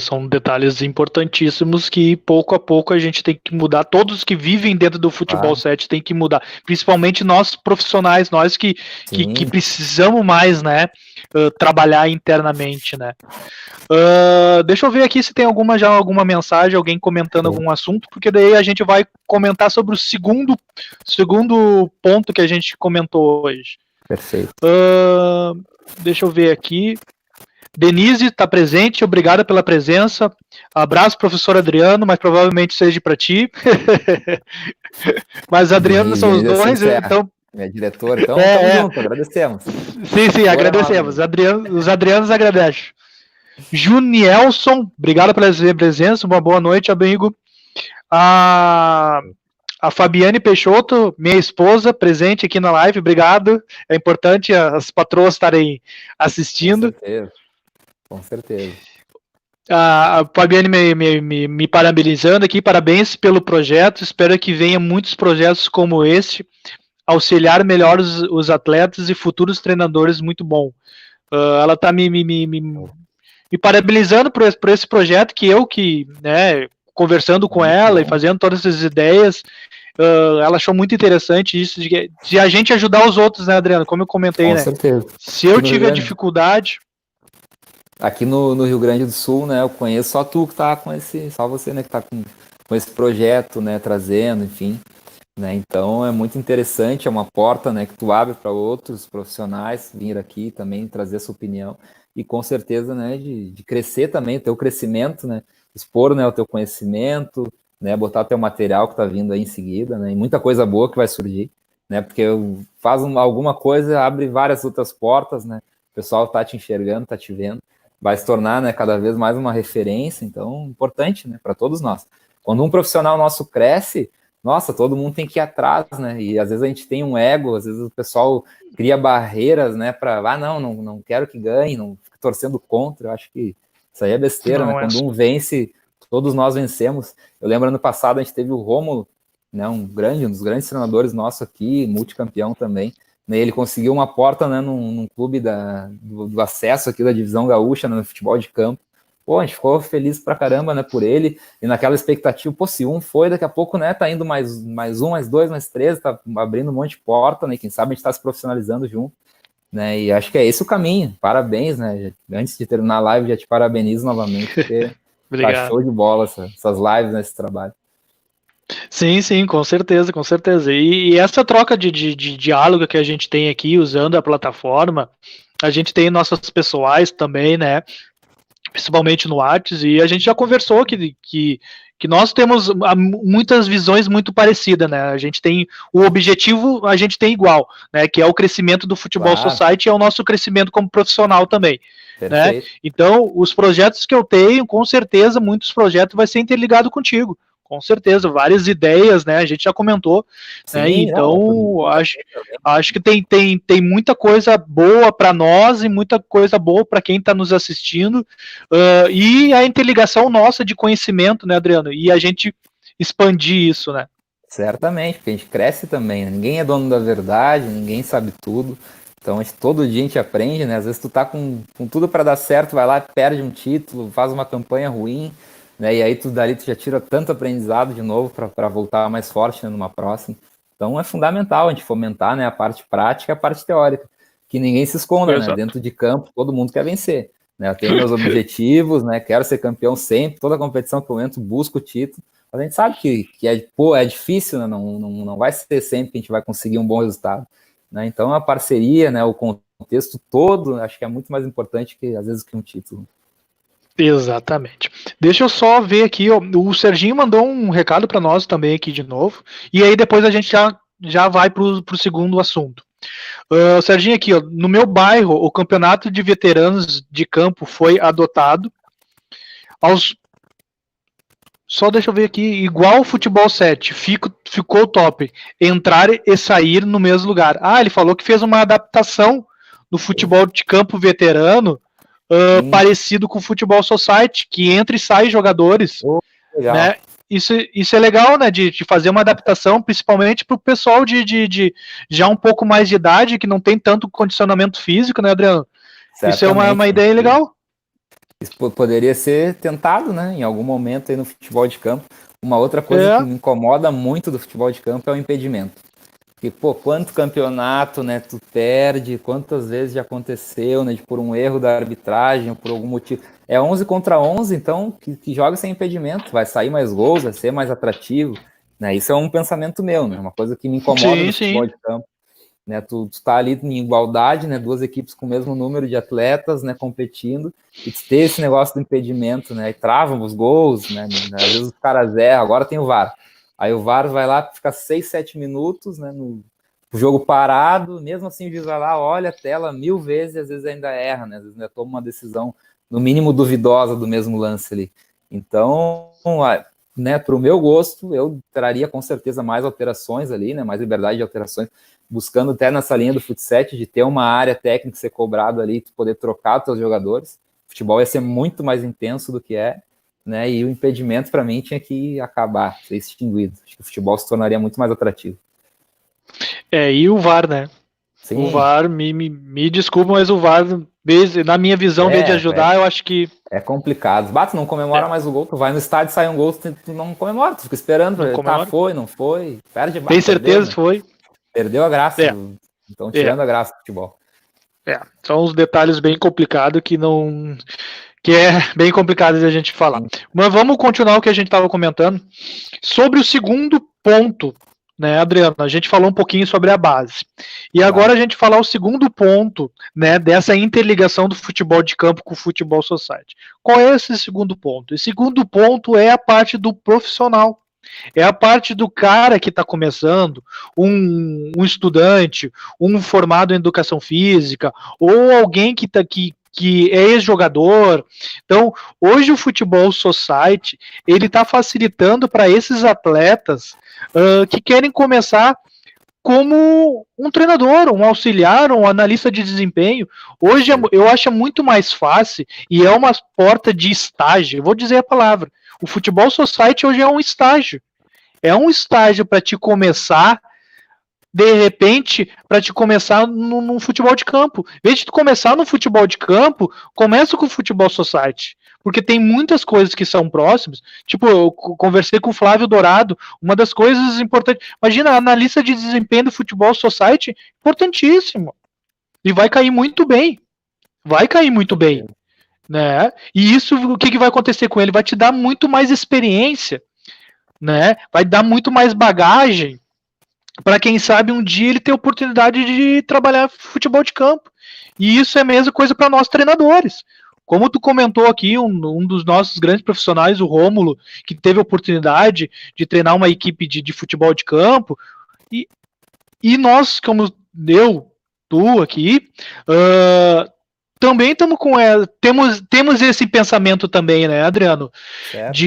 São detalhes importantíssimos que pouco a pouco a gente tem que mudar. Todos que vivem dentro do futebol 7 tem que mudar. Principalmente nós profissionais, nós que precisamos mais, né, trabalhar internamente, né. Deixa eu ver aqui se tem alguma mensagem, alguém comentando algum assunto, porque daí a gente vai comentar sobre o segundo ponto que a gente comentou hoje. Perfeito. Deixa eu ver aqui. Denise está presente, obrigada pela presença. Abraço, professor Adriano, mas provavelmente seja para ti. Mas Adriano são os dois, então. É diretor, então estamos juntos, agradecemos. Sim, agradecemos. Os Adrianos agradecem. Junielson, obrigado pela presença, uma boa noite, amigo. A Fabiane Peixoto, minha esposa, presente aqui na live, obrigado. É importante as patroas estarem assistindo. Com certeza. A Fabiane me parabenizando aqui, parabéns pelo projeto, espero que venha muitos projetos como este, auxiliar melhor os atletas e futuros treinadores, muito bom. Ela está me parabenizando por esse projeto né, conversando com ela e fazendo todas essas ideias, ela achou muito interessante isso, de a gente ajudar os outros, né, Adriano, como eu comentei, com né? certeza. Se eu tiver dificuldade... Aqui no Rio Grande do Sul, né, eu conheço só tu que tá só você, né, que tá com esse projeto, né, trazendo, enfim, né, então é muito interessante, é uma porta, né, que tu abre para outros profissionais vir aqui também trazer a sua opinião e com certeza, né, de crescer também, o teu crescimento, né, expor, né, o teu conhecimento, né, botar o teu material que tá vindo aí em seguida, né, e muita coisa boa que vai surgir, né, porque faz alguma coisa, abre várias outras portas, né, o pessoal tá te enxergando, tá te vendo, vai se tornar, né, cada vez mais uma referência, então, importante, né, para todos nós. Quando um profissional nosso cresce, nossa, todo mundo tem que ir atrás, né, e às vezes a gente tem um ego, às vezes o pessoal cria barreiras, né, para, não quero que ganhe, não fica torcendo contra, eu acho que isso aí é besteira, né, quando um vence, todos nós vencemos. Eu lembro, ano passado, a gente teve o Rômulo, né, um dos grandes treinadores nossos aqui, multicampeão também, ele conseguiu uma porta, né, num clube do acesso aqui da divisão gaúcha, né, no futebol de campo. Pô, a gente ficou feliz pra caramba, né, por ele, e naquela expectativa, pô, se um foi, daqui a pouco, né, tá indo mais um, mais dois, mais três, tá abrindo um monte de porta, né, quem sabe a gente tá se profissionalizando junto, né, e acho que é esse o caminho. Parabéns, né, antes de terminar a live, já te parabenizo novamente, porque tá show de bola essas lives nesse trabalho. Sim, com certeza. E essa troca de diálogo que a gente tem aqui, usando a plataforma, a gente tem nossas pessoais também, né? Principalmente no Whats, e a gente já conversou que nós temos muitas visões muito parecidas, né? A gente tem o objetivo, a gente tem igual, né? Que é o crescimento do futebol society, é o nosso crescimento como profissional também. Né? Então, os projetos que eu tenho, com certeza, muitos projetos vai ser interligado contigo. com certeza, várias ideias, né? A gente já comentou, Sim, né? Então, acho que tem muita coisa boa para nós e muita coisa boa para quem está nos assistindo, e a interligação nossa de conhecimento, né, Adriano? E a gente expandir isso, né? Certamente, porque a gente cresce também, né? Ninguém é dono da verdade, ninguém sabe tudo. Então, todo dia a gente aprende, né? Às vezes tu tá com tudo para dar certo, vai lá, perde um título, faz uma campanha ruim, né? E aí tu já tira tanto aprendizado de novo para voltar mais forte, né, numa próxima. Então é fundamental a gente fomentar, né, a parte prática e a parte teórica, que ninguém se esconda, né? Dentro de campo, todo mundo quer vencer, né? Eu tenho meus objetivos, né? Quero ser campeão sempre, toda competição que eu entro, busco o título. Mas a gente sabe que é difícil, né? Não vai ser sempre que a gente vai conseguir um bom resultado, né? Então a parceria, né, o contexto todo, acho que é muito mais importante que às vezes que um título. Exatamente. Deixa eu só ver aqui, ó, o Serginho mandou um recado para nós também aqui de novo, e aí depois a gente já vai para o segundo assunto. Serginho aqui, ó, no meu bairro, o campeonato de veteranos de campo foi adotado só deixa eu ver aqui, igual o futebol 7, ficou top, entrar e sair no mesmo lugar. Ele falou que fez uma adaptação do futebol de campo veterano, parecido com o Futebol Society, que entra e sai jogadores. Legal. Né? Isso é legal, né? De fazer uma adaptação, principalmente para o pessoal de já um pouco mais de idade, que não tem tanto condicionamento físico, né, Adriano? Certamente. Isso é uma ideia legal. Isso poderia ser tentado, né? Em algum momento aí no futebol de campo. Uma outra coisa que me incomoda muito do futebol de campo é o impedimento. Porque, quanto campeonato, né, tu perde, quantas vezes já aconteceu, né, por um erro da arbitragem, por algum motivo. É 11 contra 11, então, que joga sem impedimento, vai sair mais gols, vai ser mais atrativo, né, isso é um pensamento meu, né, uma coisa que me incomoda no futebol de campo, né, tu tá ali em igualdade, né, duas equipes com o mesmo número de atletas, né, competindo, e ter esse negócio do impedimento, né, e travam os gols, né, às vezes os caras erram, agora tem o VAR. Aí o VAR vai lá, fica 6, 7 minutos, né, no jogo parado, mesmo assim o juiz vai lá, olha a tela 1000 vezes e às vezes ainda erra, né, às vezes ainda toma uma decisão, no mínimo duvidosa do mesmo lance ali. Então, né, para o meu gosto, eu traria com certeza mais alterações ali, né, mais liberdade de alterações, buscando até nessa linha do futsal, de ter uma área técnica ser cobrado ali, tu poder trocar os teus jogadores. O futebol ia ser muito mais intenso do que é, né, e o impedimento para mim tinha que acabar, ser extinguido. Acho que o futebol se tornaria muito mais atrativo. E o VAR, né? Sim. O VAR, me desculpa, mas o VAR, na minha visão, em vez de ajudar, eu acho que... É complicado. Tu não comemora mais o gol, tu vai no estádio, sai um gol, tu não comemora, tu fica esperando, foi, não foi, perde. Tem certeza que foi. Perdeu a graça, então tirando a graça do futebol. São uns detalhes bem complicados que é bem complicado de a gente falar. Mas vamos continuar o que a gente estava comentando. Sobre o segundo ponto, né, Adriano? A gente falou um pouquinho sobre a base. E agora a gente falar o segundo ponto, né, dessa interligação do futebol de campo com o futebol society. Qual é esse segundo ponto? O segundo ponto é a parte do profissional. É a parte do cara que está começando, um estudante, um formado em educação física, ou alguém que é ex-jogador. Então, hoje o Futebol Society, ele está facilitando para esses atletas que querem começar como um treinador, um auxiliar, um analista de desempenho. Hoje eu acho muito mais fácil e é uma porta de estágio. Eu vou dizer a palavra. O Futebol Society hoje é um estágio. É um estágio para te começar, de repente, para te começar no futebol de campo. Em vez de tu começar no futebol de campo, começa com o Futebol Society. Porque tem muitas coisas que são próximas. Tipo, eu conversei com o Flávio Dourado, uma das coisas importantes. Imagina, a analista de desempenho do Futebol Society, importantíssimo. E vai cair muito bem. Vai cair muito bem. Né? E isso, o que vai acontecer com ele? Vai te dar muito mais experiência, né? Vai dar muito mais bagagem para quem sabe um dia ele ter oportunidade de trabalhar futebol de campo. E isso é a mesma coisa para nós treinadores. Como tu comentou aqui, um dos nossos grandes profissionais, o Rômulo, que teve a oportunidade de treinar uma equipe de futebol de campo, e nós, como tu aqui, também temos esse pensamento também, né, Adriano? Certo.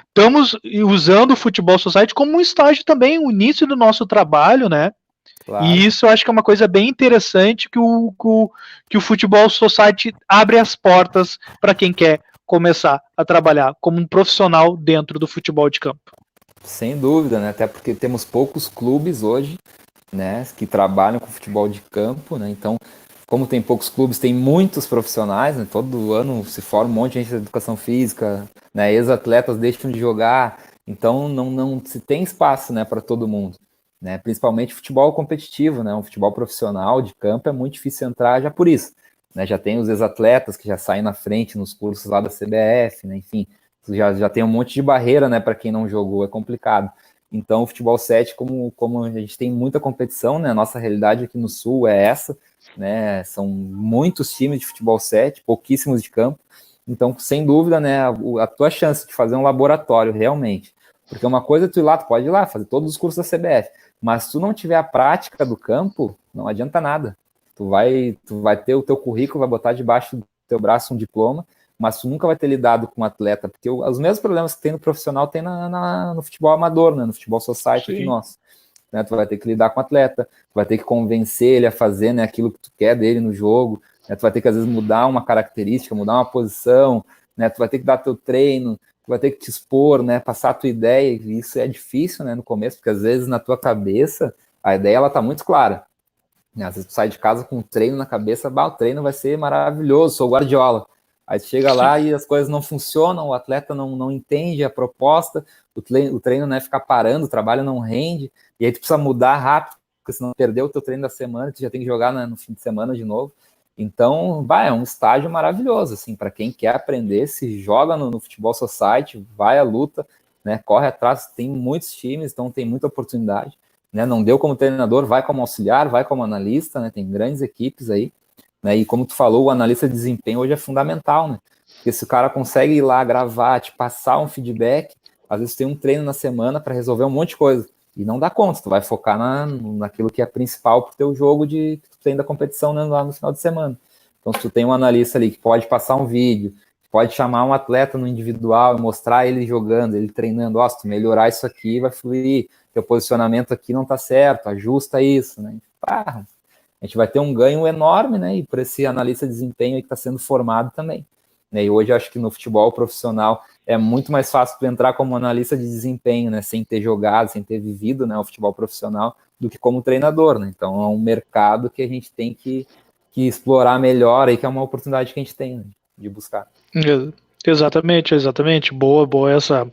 Estamos usando o Futebol Society como um estágio também, o início do nosso trabalho, né? Claro. E isso eu acho que é uma coisa bem interessante que o Futebol Society abre as portas para quem quer começar a trabalhar como um profissional dentro do futebol de campo. Sem dúvida, né? Até porque temos poucos clubes hoje, né, que trabalham com futebol de campo, né? Então, como tem poucos clubes, tem muitos profissionais, né? Todo ano se forma um monte de gente de educação física, né? Ex-atletas deixam de jogar, então não se tem espaço, né, para todo mundo, né? Principalmente futebol competitivo, né? Um futebol profissional de campo é muito difícil entrar já por isso, né? Já tem os ex-atletas que já saem na frente nos cursos lá da CBF, né? Enfim, já tem um monte de barreira, né, para quem não jogou, é complicado. Então, o futebol 7, como a gente tem muita competição, né, a nossa realidade aqui no Sul é essa, né, são muitos times de futebol 7, pouquíssimos de campo, então, sem dúvida, né, a tua chance de fazer um laboratório, realmente, porque uma coisa é tu ir lá, tu pode ir lá, fazer todos os cursos da CBF, mas se tu não tiver a prática do campo, não adianta nada, tu vai ter o teu currículo, vai botar debaixo do teu braço um diploma, mas tu nunca vai ter lidado com um atleta, porque os mesmos problemas que tem no profissional tem no futebol amador, né, no futebol society aqui nosso. Né, tu vai ter que lidar com o atleta, tu vai ter que convencer ele a fazer, né, aquilo que tu quer dele no jogo, né, tu vai ter que às vezes mudar uma característica, mudar uma posição, né, tu vai ter que dar teu treino, tu vai ter que te expor, né, passar a tua ideia, e isso é difícil, né, no começo, porque às vezes na tua cabeça a ideia ela tá muito clara, né, às vezes tu sai de casa com um treino na cabeça, o treino vai ser maravilhoso, sou Guardiola. Aí chega lá e as coisas não funcionam, o atleta não entende a proposta, o treino não é ficar parando, o trabalho não rende, e aí tu precisa mudar rápido, porque senão perdeu o teu treino da semana, tu já tem que jogar no fim de semana de novo. Então, é um estágio maravilhoso, assim, para quem quer aprender, se joga no Futebol Society, vai à luta, né, corre atrás, tem muitos times, então tem muita oportunidade, né, não deu como treinador, vai como auxiliar, vai como analista, né, tem grandes equipes aí, né, e como tu falou, o analista de desempenho hoje é fundamental, né? Porque se o cara consegue ir lá gravar, te passar um feedback, às vezes tem um treino na semana para resolver um monte de coisa, e não dá conta, tu vai focar naquilo que é principal pro teu jogo que tu tem da competição, né, lá no final de semana. Então, se tu tem um analista ali que pode passar um vídeo, pode chamar um atleta no individual e mostrar ele jogando, ele treinando, se tu melhorar isso aqui, vai fluir, teu posicionamento aqui não tá certo, ajusta isso, né? A gente vai ter um ganho enorme, né, e por esse analista de desempenho aí que está sendo formado também. Né, e hoje eu acho que no futebol profissional é muito mais fácil tu entrar como analista de desempenho, né, sem ter jogado, sem ter vivido, né, o futebol profissional, do que como treinador, né, então é um mercado que a gente tem que explorar melhor aí, que é uma oportunidade que a gente tem, né, de buscar. Exatamente, boa essa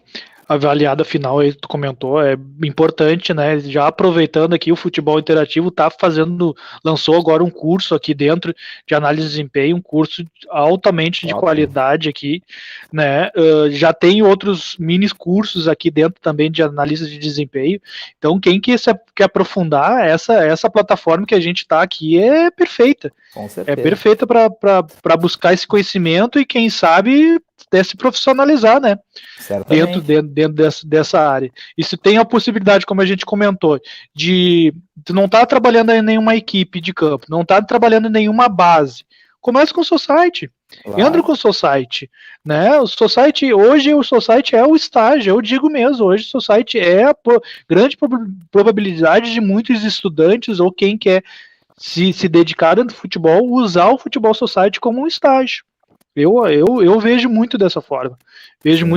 avaliada final aí que tu comentou, é importante, né, já aproveitando aqui o futebol interativo, lançou agora um curso aqui dentro de análise de desempenho, um curso altamente de qualidade aqui, né, já tem outros mini cursos aqui dentro também de análise de desempenho, então quem quer aprofundar, essa plataforma que a gente está aqui é perfeita. Com certeza. É perfeita para buscar esse conhecimento e quem sabe até se profissionalizar, né? Dentro dessa área. E se tem a possibilidade, como a gente comentou, de não estar trabalhando em nenhuma equipe de campo, não estar trabalhando em nenhuma base, comece com o Society. Claro. Entra com o Society, né? O Society é o estágio, eu digo mesmo, hoje o Society é a grande probabilidade de muitos estudantes ou quem quer se dedicar no futebol, usar o Futebol Society como um estágio. Eu vejo muito dessa forma.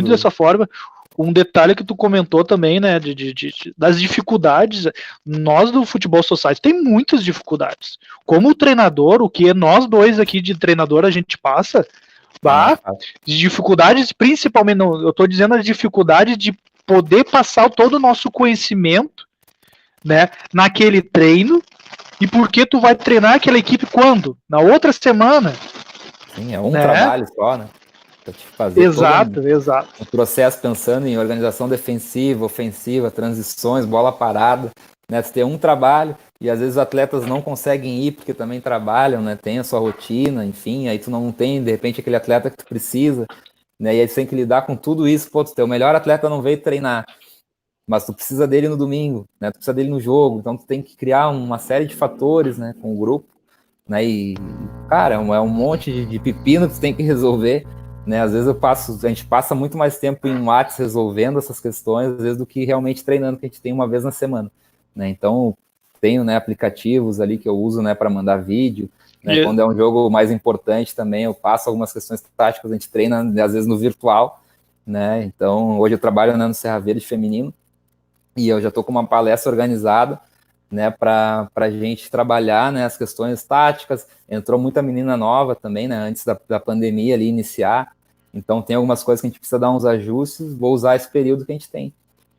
Dessa forma. Um detalhe que tu comentou também, né, das dificuldades. Nós do Futebol Society tem muitas dificuldades. Como treinador, o que nós dois aqui de treinador a gente passa, dificuldades, principalmente, eu estou dizendo a dificuldade de poder passar todo o nosso conhecimento, né, naquele treino. E porque tu vai treinar aquela equipe quando? Na outra semana. Sim, é um trabalho só, né? Pra te fazer exato. Um processo pensando em organização defensiva, ofensiva, transições, bola parada, né? Tu tem um trabalho e às vezes os atletas não conseguem ir porque também trabalham, né? Tem a sua rotina, enfim, aí tu não tem, de repente, aquele atleta que tu precisa, né? E aí tu tem que lidar com tudo isso, pô, teu melhor atleta não veio treinar, mas tu precisa dele no domingo, né? Tu precisa dele no jogo, então tu tem que criar uma série de fatores, né, com o grupo, né? E, cara, é um monte de pepino que você tem que resolver, né? Às vezes a gente passa muito mais tempo em WhatsApp resolvendo essas questões, às vezes, do que realmente treinando, que a gente tem uma vez na semana, né? Então, tenho, né, aplicativos ali que eu uso, né, para mandar vídeo, né? Quando é um jogo mais importante também, eu passo algumas questões táticas, a gente treina, às vezes, no virtual, né? Então, hoje eu trabalho, né, no Serra Verde feminino, e eu já estou com uma palestra organizada, né, para a gente trabalhar, né, as questões táticas. Entrou muita menina nova também, né, antes da pandemia ali iniciar, então tem algumas coisas que a gente precisa dar uns ajustes, vou usar esse período que a gente tem,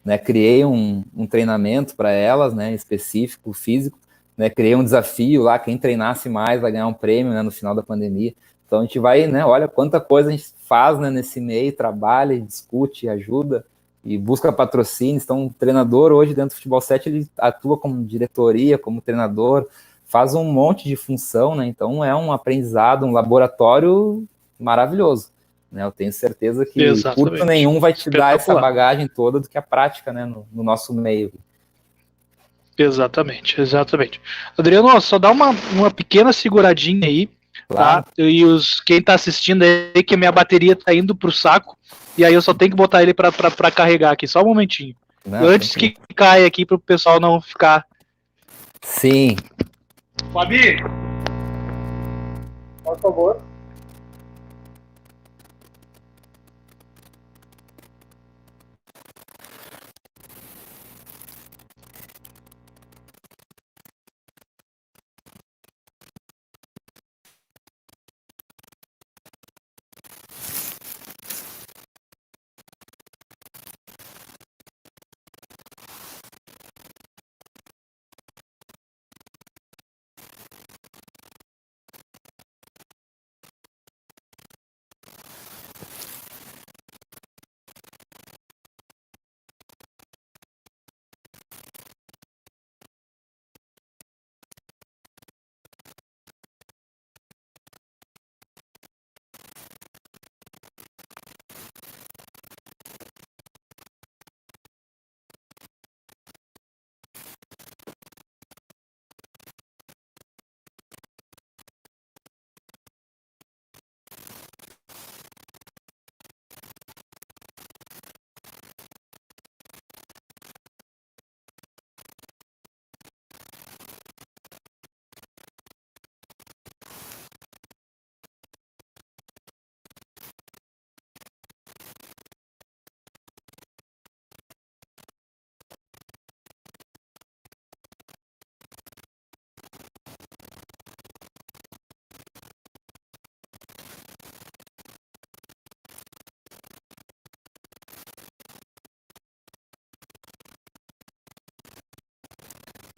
né, criei um treinamento para elas, né, específico, físico, né, criei um desafio lá, quem treinasse mais vai ganhar um prêmio, né, no final da pandemia. Então a gente vai, né, olha quanta coisa a gente faz, né, nesse meio, trabalha, discute, ajuda e busca patrocínios. Então o treinador hoje dentro do Futebol 7, ele atua como diretoria, como treinador, faz um monte de função, né, então é um aprendizado, um laboratório maravilhoso. Né, eu tenho certeza que curso nenhum vai te dar essa bagagem toda do que a prática, né, no nosso meio. Exatamente. Adriano, só dá uma pequena seguradinha aí, claro. Tá? E quem tá assistindo aí, que a minha bateria tá indo pro saco, e aí eu só tenho que botar ele pra carregar aqui, só um momentinho. Não, antes que caia aqui pro pessoal não ficar... Sim. Fabi, por favor.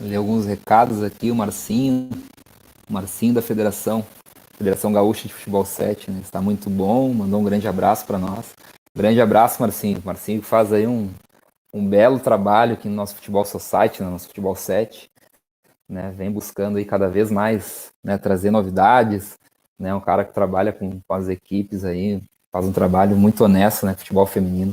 Ler alguns recados aqui, o Marcinho da Federação Gaúcha de Futebol 7, né? Está muito bom, mandou um grande abraço para nós. Grande abraço, Marcinho. Marcinho faz aí um belo trabalho aqui no nosso Futebol Society, no nosso Futebol 7, né? Vem buscando aí cada vez mais, né, trazer novidades, né? Um cara que trabalha com as equipes aí, faz um trabalho muito honesto, né? Futebol feminino.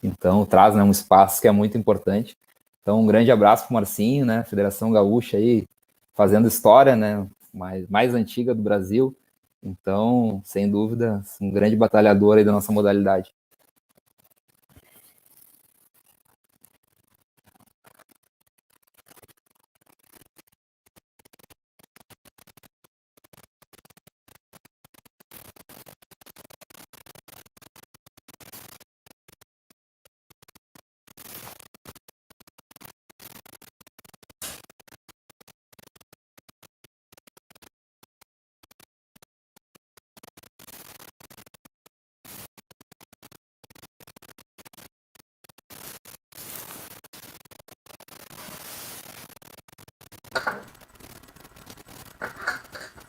Então traz, né, um espaço que é muito importante. Então um grande abraço para o Marcinho, né? Federação Gaúcha aí fazendo história, né? Mais antiga do Brasil. Então, sem dúvida, um grande batalhador aí da nossa modalidade.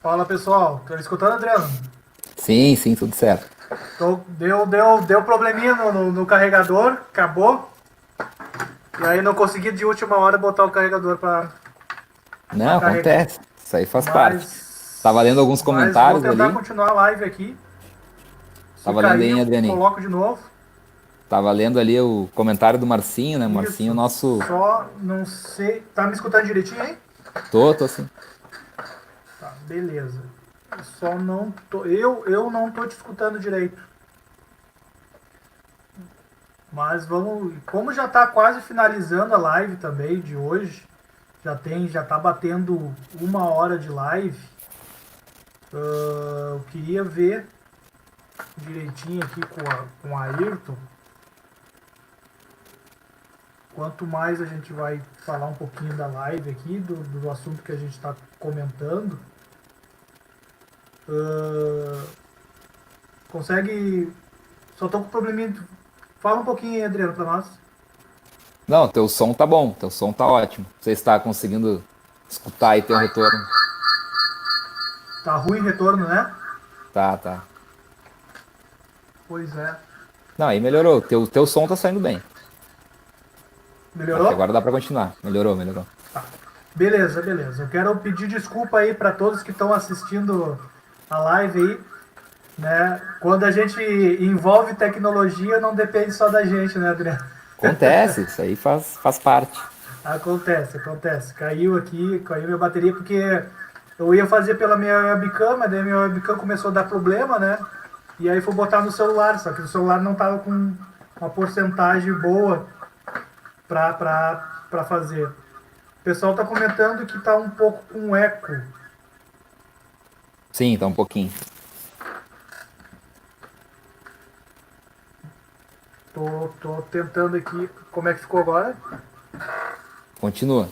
Fala pessoal, tá me escutando, Adriano? Sim, tudo certo. Então, deu probleminha no carregador, acabou. E aí não consegui de última hora botar o carregador pra. Não, acontece. Isso aí faz parte. Tava lendo alguns comentários ali. Vou tentar continuar a live aqui. Tava lendo aí, Adrianinho. Coloco de novo. Tava lendo ali o comentário do Marcinho, né? Isso. Marcinho, nosso. Só não sei. Tá me escutando direitinho aí? Tô sim. Tá. Beleza. Só não tô, eu não tô te escutando direito. Mas vamos, como já tá quase finalizando a live também de hoje, já tá batendo 1 hora de live. Eu queria ver direitinho aqui com a Ayrton. Quanto mais a gente vai falar um pouquinho da live aqui, do assunto que a gente está comentando, consegue. Só tô com um probleminha. Fala um pouquinho aí, Adriano, para nós. Não, teu som tá bom, teu som tá ótimo. Você está conseguindo escutar e ter um retorno? Tá ruim o retorno, né? Tá, tá. Pois é. Não, aí melhorou. Teu som tá saindo bem. Acho que Melhorou? agora dá pra continuar. Melhorou, melhorou. Tá. Beleza, beleza. Eu quero pedir desculpa aí para todos que estão assistindo a live aí, né? Quando a gente envolve tecnologia, não depende só da gente, né, Adriano? Acontece, isso aí faz parte. Acontece. Caiu minha bateria porque eu ia fazer pela minha webcam, mas daí minha webcam começou a dar problema, né? E aí fui botar no celular, só que o celular não tava com uma porcentagem boa pra fazer. O pessoal tá comentando que tá um pouco com eco. Sim, tá um pouquinho. Tô tentando aqui. Como é que ficou agora? Continua.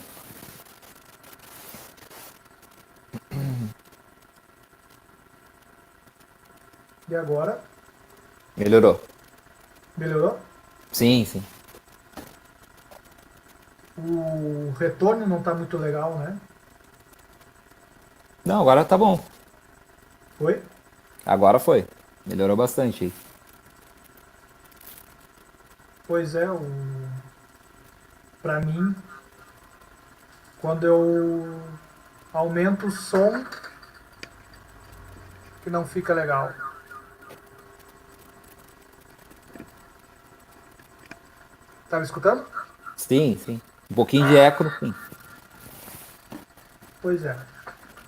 E agora? Melhorou. Melhorou? Sim, sim. O retorno não tá muito legal, né? Não, agora tá bom. Foi? Agora foi. Melhorou bastante aí. Pois é, pra mim, quando eu aumento o som, que não fica legal. Tá me escutando? Sim, sim. Um pouquinho de eco no fim. Pois é.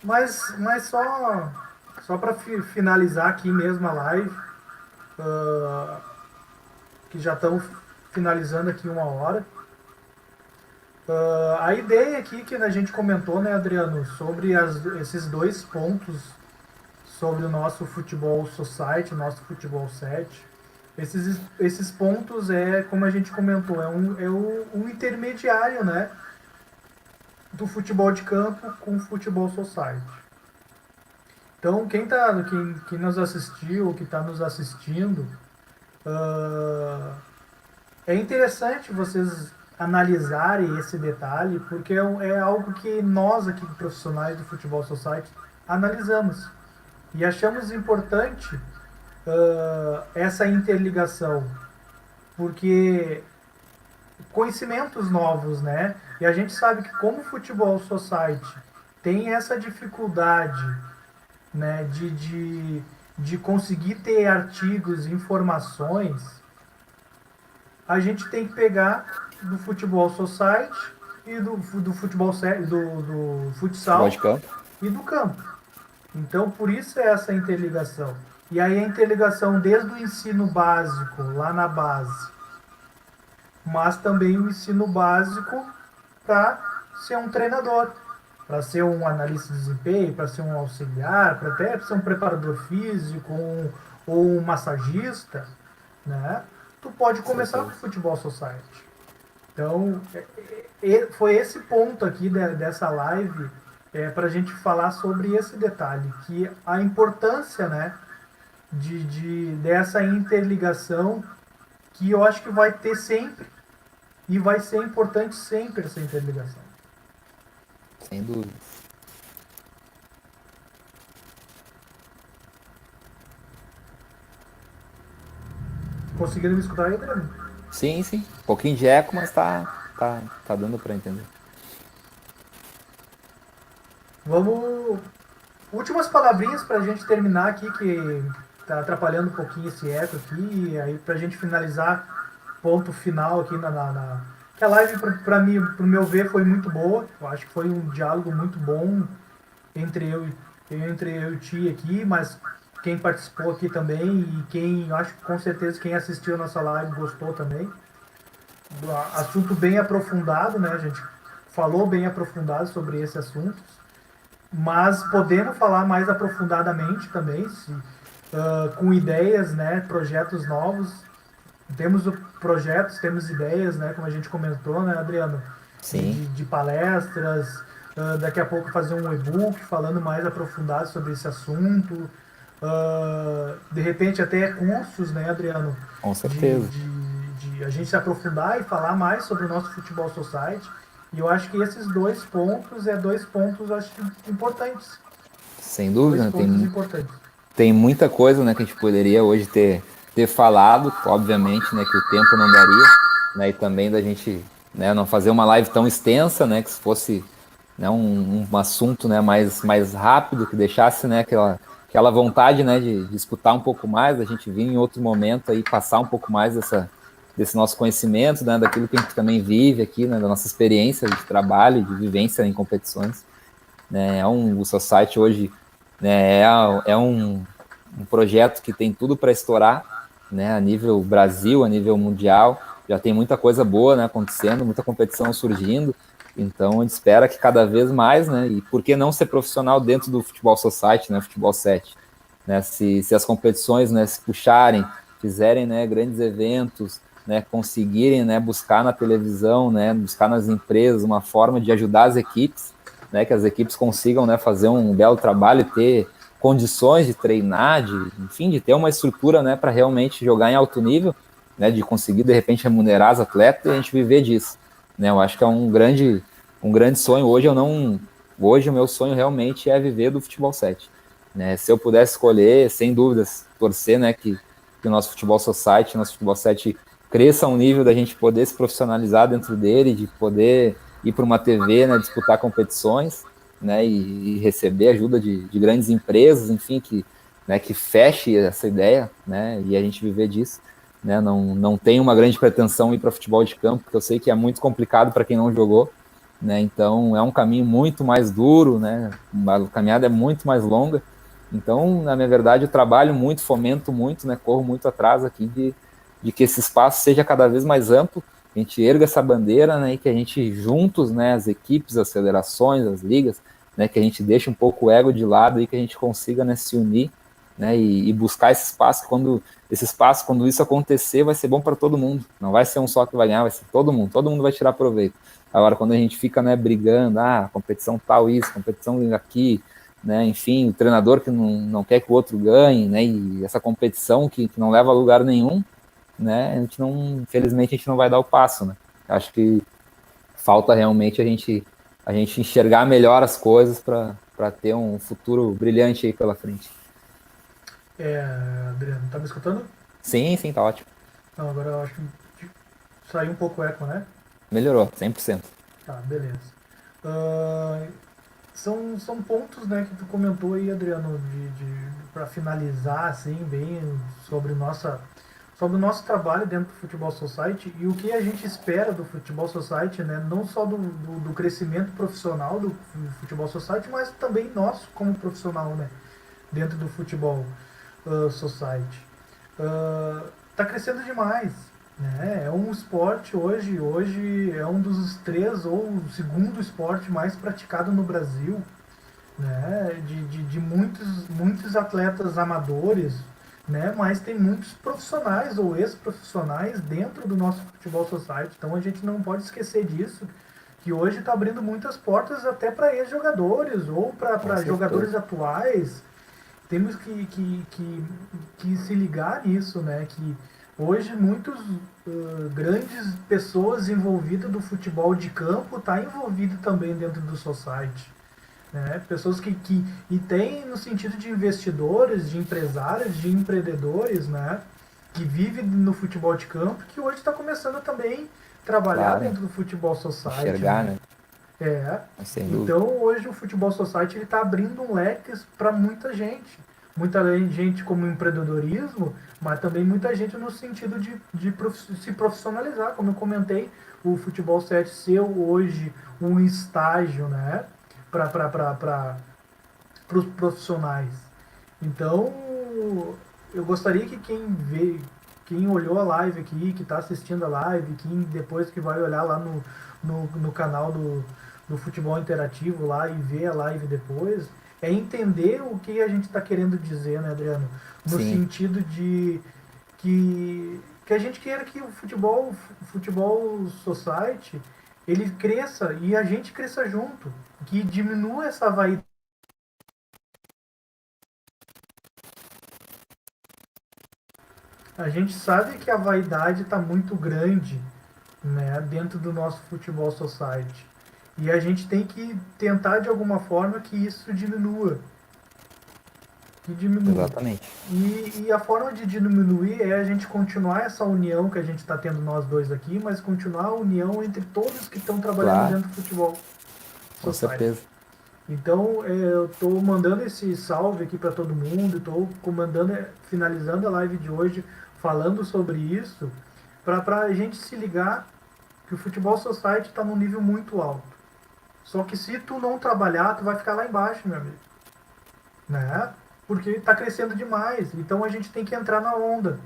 Mas só para finalizar aqui mesmo a live, que já estamos finalizando aqui 1 hora. A ideia aqui que a gente comentou, né, Adriano, sobre esses 2 pontos sobre o nosso futebol society, nosso futebol 7. Esses pontos como a gente comentou, um intermediário, né, do futebol de campo com o futebol society. Então, quem nos assistiu, que está nos assistindo, é interessante vocês analisarem esse detalhe, porque é algo que nós aqui, profissionais do Futebol Society, analisamos. E achamos importante essa interligação, porque conhecimentos novos, né? E a gente sabe que como o Futebol Society tem essa dificuldade, né, de conseguir ter artigos, informações, a gente tem que pegar do Futebol Society e do futebol do Futebol futsal de campo. e do campo. Então, por isso é essa interligação. E aí a interligação desde o ensino básico, lá na base, mas também o ensino básico para ser um treinador, para ser um analista de desempenho, para ser um auxiliar, para até ser um preparador físico ou um massagista, né? Tu pode começar com o Futebol Society. Então, foi esse ponto aqui dessa live para a gente falar sobre esse detalhe, que a importância, né, dessa interligação, que eu acho que vai ter sempre e vai ser importante sempre essa interligação. Sem dúvida. Conseguiram me escutar aí, Adriano? Sim, sim. Um pouquinho de eco, mas tá dando pra entender. Vamos. Últimas palavrinhas para a gente terminar aqui, que tá atrapalhando um pouquinho esse eco aqui, e aí para a gente finalizar, ponto final aqui que a live, para mim, pro meu ver, foi muito boa. Eu acho que foi um diálogo muito bom entre eu entre eu e o Ti aqui, mas quem participou aqui também e quem, acho que com certeza quem assistiu a nossa live gostou também. Assunto bem aprofundado, né? A gente falou bem aprofundado sobre esse assunto, mas podendo falar mais aprofundadamente também, com ideias, né? Projetos novos. Temos projetos, temos ideias, né? Como a gente comentou, né, Adriano? Sim. De palestras, daqui a pouco fazer um e-book falando mais aprofundado sobre esse assunto. De repente até cursos, né, Adriano? Com certeza. De a gente se aprofundar e falar mais sobre o nosso Futebol Society. E eu acho que esses dois pontos, acho que importantes. Sem dúvida, né? Dois pontos importantes. Tem muita coisa, né, que a gente poderia hoje ter falado, obviamente, né, que o tempo não daria, né, e também da gente, né, não fazer uma live tão extensa, né, que se fosse, né, um assunto, né, mais rápido, que deixasse, né, aquela vontade, né, de escutar um pouco mais, a gente vir em outro momento aí passar um pouco mais desse nosso conhecimento, né, daquilo que a gente também vive aqui, né, da nossa experiência de trabalho, de vivência em competições, né, o Society hoje, né, é um projeto que tem tudo para estourar, né, a nível Brasil, a nível mundial, já tem muita coisa boa, né, acontecendo, muita competição surgindo, então a gente espera que cada vez mais, né, e por que não ser profissional dentro do Futebol Society, né, Futebol 7, né, se as competições, né, se puxarem, fizerem, né, grandes eventos, né, conseguirem, né, buscar na televisão, né, buscar nas empresas uma forma de ajudar as equipes, né, que as equipes consigam, né, fazer um belo trabalho e ter condições de treinar, enfim, de ter uma estrutura, né, para realmente jogar em alto nível, né, de conseguir de repente remunerar os atletas e a gente viver disso, né? Eu acho que é um grande sonho. Hoje o meu sonho realmente é viver do futebol 7, né? Se eu pudesse escolher, sem dúvidas, torcer, né, que o nosso futebol society, nosso futebol 7 cresça a um nível da gente poder se profissionalizar dentro dele, de poder ir para uma TV, né, disputar competições, né, e receber ajuda de grandes empresas, enfim, né, que feche essa ideia, né, e a gente viver disso, né, não tem uma grande pretensão ir para futebol de campo, porque eu sei que é muito complicado para quem não jogou, né, então é um caminho muito mais duro, né, a caminhada é muito mais longa, então, na minha verdade, eu trabalho muito, fomento muito, né, corro muito atrás aqui de que esse espaço seja cada vez mais amplo, a gente erga essa bandeira, né, e que a gente juntos, né, as equipes, as federações, as ligas, né, que a gente deixe um pouco o ego de lado e que a gente consiga, né, se unir, né, e buscar esse espaço. Quando isso acontecer, vai ser bom para todo mundo. Não vai ser um só que vai ganhar, vai ser todo mundo vai tirar proveito. Agora, quando a gente fica, né, brigando, competição tal, isso, competição aqui, né, enfim, o treinador que não quer que o outro ganhe, né, e essa competição que não leva a lugar nenhum, né, infelizmente a gente não vai dar o passo, né. Acho que falta realmente a gente enxergar melhor as coisas para ter um futuro brilhante aí pela frente. Adriano, tá me escutando? Sim, tá ótimo. Não, agora eu acho que saiu um pouco o eco, né? Melhorou, 100%. Tá, beleza. São pontos, né, que tu comentou aí, Adriano, para finalizar, assim, bem sobre o nosso trabalho dentro do Futebol Society e o que a gente espera do Futebol Society, né, não só do crescimento profissional do Futebol Society, mas também nosso como profissional, né, dentro do Futebol Society. Tá crescendo demais, né? É um esporte hoje é um dos 3 ou o segundo esporte mais praticado no Brasil, né? De muitos atletas amadores, né? Mas tem muitos profissionais ou ex-profissionais dentro do nosso Futebol Society, então a gente não pode esquecer disso, que hoje está abrindo muitas portas até para ex-jogadores ou para jogadores atuais. Temos que se ligar nisso, né? Que hoje muitos grandes pessoas envolvidas do futebol de campo tá envolvido também dentro do society, né? Pessoas e tem no sentido de investidores, de empresários, de empreendedores, né? Que vivem no futebol de campo, que hoje está começando também a trabalhar dentro do futebol society. Enxergar, né? Sem dúvida. Então hoje o Futebol Society está abrindo um leque para muita gente. Muita gente como empreendedorismo, mas também muita gente no sentido de se profissionalizar. Como eu comentei, o Futebol 7 ser hoje um estágio, né, para para os profissionais. Então, eu gostaria que quem olhou a live aqui, que está assistindo a live, quem depois que vai olhar lá no canal do Futebol Interativo lá e ver a live depois, é entender o que a gente está querendo dizer, né, Adriano? No Sim. sentido de que a gente queira que o futebol society ele cresça e a gente cresça junto, que diminua essa vaidade. A gente sabe que a vaidade está muito grande, né, dentro do nosso futebol society. E a gente tem que tentar de alguma forma que isso diminua. Exatamente. E a forma de diminuir é a gente continuar essa união que a gente está tendo nós dois aqui, mas continuar a união entre todos que estão trabalhando dentro do futebol Com society. certeza. Então, eu estou mandando esse salve aqui para todo mundo, estou finalizando a live de hoje falando sobre isso, para a gente se ligar que o futebol society está num nível muito alto. Só que se tu não trabalhar, tu vai ficar lá embaixo, meu amigo. Né? Porque está crescendo demais. Então a gente tem que entrar na onda.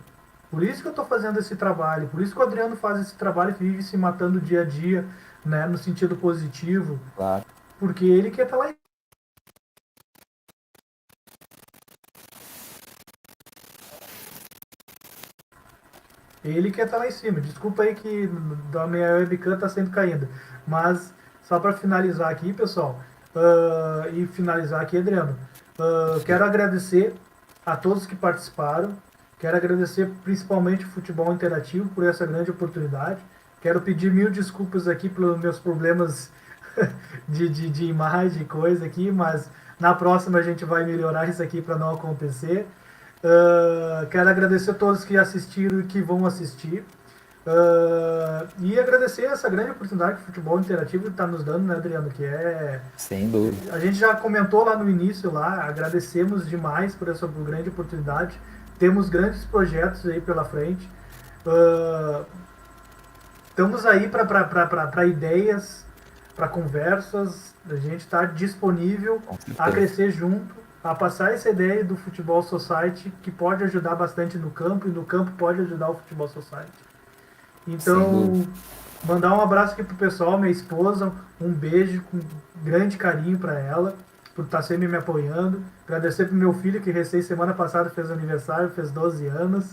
Por isso que eu estou fazendo esse trabalho, por isso que o Adriano faz esse trabalho que vive se matando dia a dia, né, no sentido positivo. Claro. Porque ele quer estar lá. Ele quer estar lá em cima. Desculpa aí que da minha webcam está sempre caindo. Mas só para finalizar aqui, pessoal, e finalizar aqui, Adriano, quero agradecer a todos que participaram. Quero agradecer principalmente o Futebol Interativo por essa grande oportunidade. Quero pedir 1000 desculpas aqui pelos meus problemas de imagem e coisa aqui, mas na próxima a gente vai melhorar isso aqui para não acontecer. Quero agradecer a todos que assistiram e que vão assistir. E agradecer essa grande oportunidade que o Futebol Interativo está nos dando, né, Adriano? Que é... Sem dúvida. A gente já comentou lá no início, lá, agradecemos demais por essa grande oportunidade. Temos grandes projetos aí pela frente. Estamos aí para ideias, para conversas. A gente está disponível a crescer junto, a passar essa ideia do Futebol Society, que pode ajudar bastante no campo, e no campo pode ajudar o Futebol Society. Então, mandar um abraço aqui pro pessoal, minha esposa, um beijo com grande carinho para ela, por estar sempre me apoiando. Agradecer pro meu filho, que semana passada fez aniversário, fez 12 anos.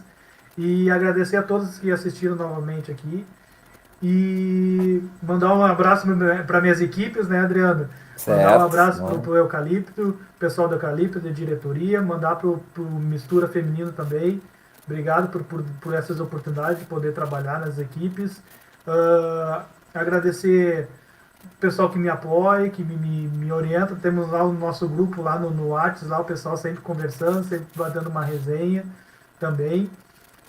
E agradecer a todos que assistiram novamente aqui. E mandar um abraço para minhas equipes, né, Adriano? Certo, mandar um abraço pro Eucalipto, pessoal do Eucalipto, da diretoria. Mandar pro Mistura Feminino também. Obrigado por essas oportunidades de poder trabalhar nas equipes. Agradecer o pessoal que me apoia, que me orienta. Temos lá o nosso grupo lá no WhatsApp, lá o pessoal sempre conversando, sempre dando uma resenha também.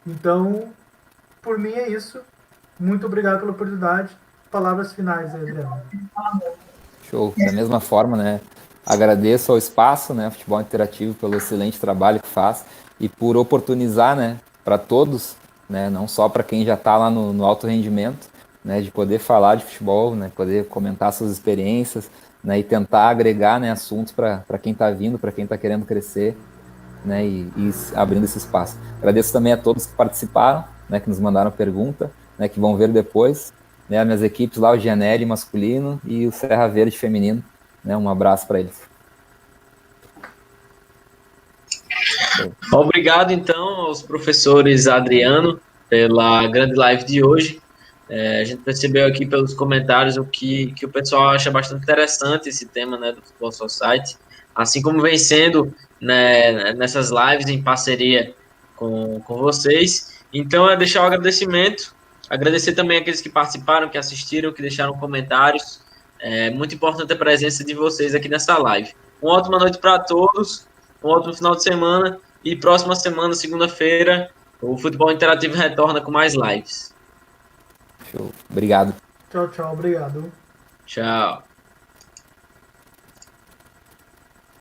Então, por mim é isso. Muito obrigado pela oportunidade. Palavras finais, Adriano. Show. Da mesma forma, né? Agradeço ao espaço, né, Futebol Interativo, pelo excelente trabalho que faz e por oportunizar, né, para todos, né, não só para quem já está lá no alto rendimento, né, de poder falar de futebol, né, poder comentar suas experiências, né, e tentar agregar, né, assuntos para quem está vindo, para quem está querendo crescer, né, e abrindo esse espaço. Agradeço também a todos que participaram, né, que nos mandaram pergunta, né, que vão ver depois, né, as minhas equipes lá, o Gianelli masculino e o Serra Verde feminino, né, um abraço para eles. Obrigado, então, aos professores Adriano pela grande live de hoje. A gente percebeu aqui pelos comentários o que o pessoal acha bastante interessante esse tema, né, do Futebol Society, assim como vem sendo, né, nessas lives em parceria com vocês. Então, é deixar o agradecimento, agradecer também aqueles que participaram, que assistiram, que deixaram comentários. É muito importante a presença de vocês aqui nessa live. Uma ótima noite para todos, um ótimo final de semana, e próxima semana, segunda-feira, o Futebol Interativo retorna com mais lives. Show. Obrigado. Tchau, tchau. Obrigado. Tchau.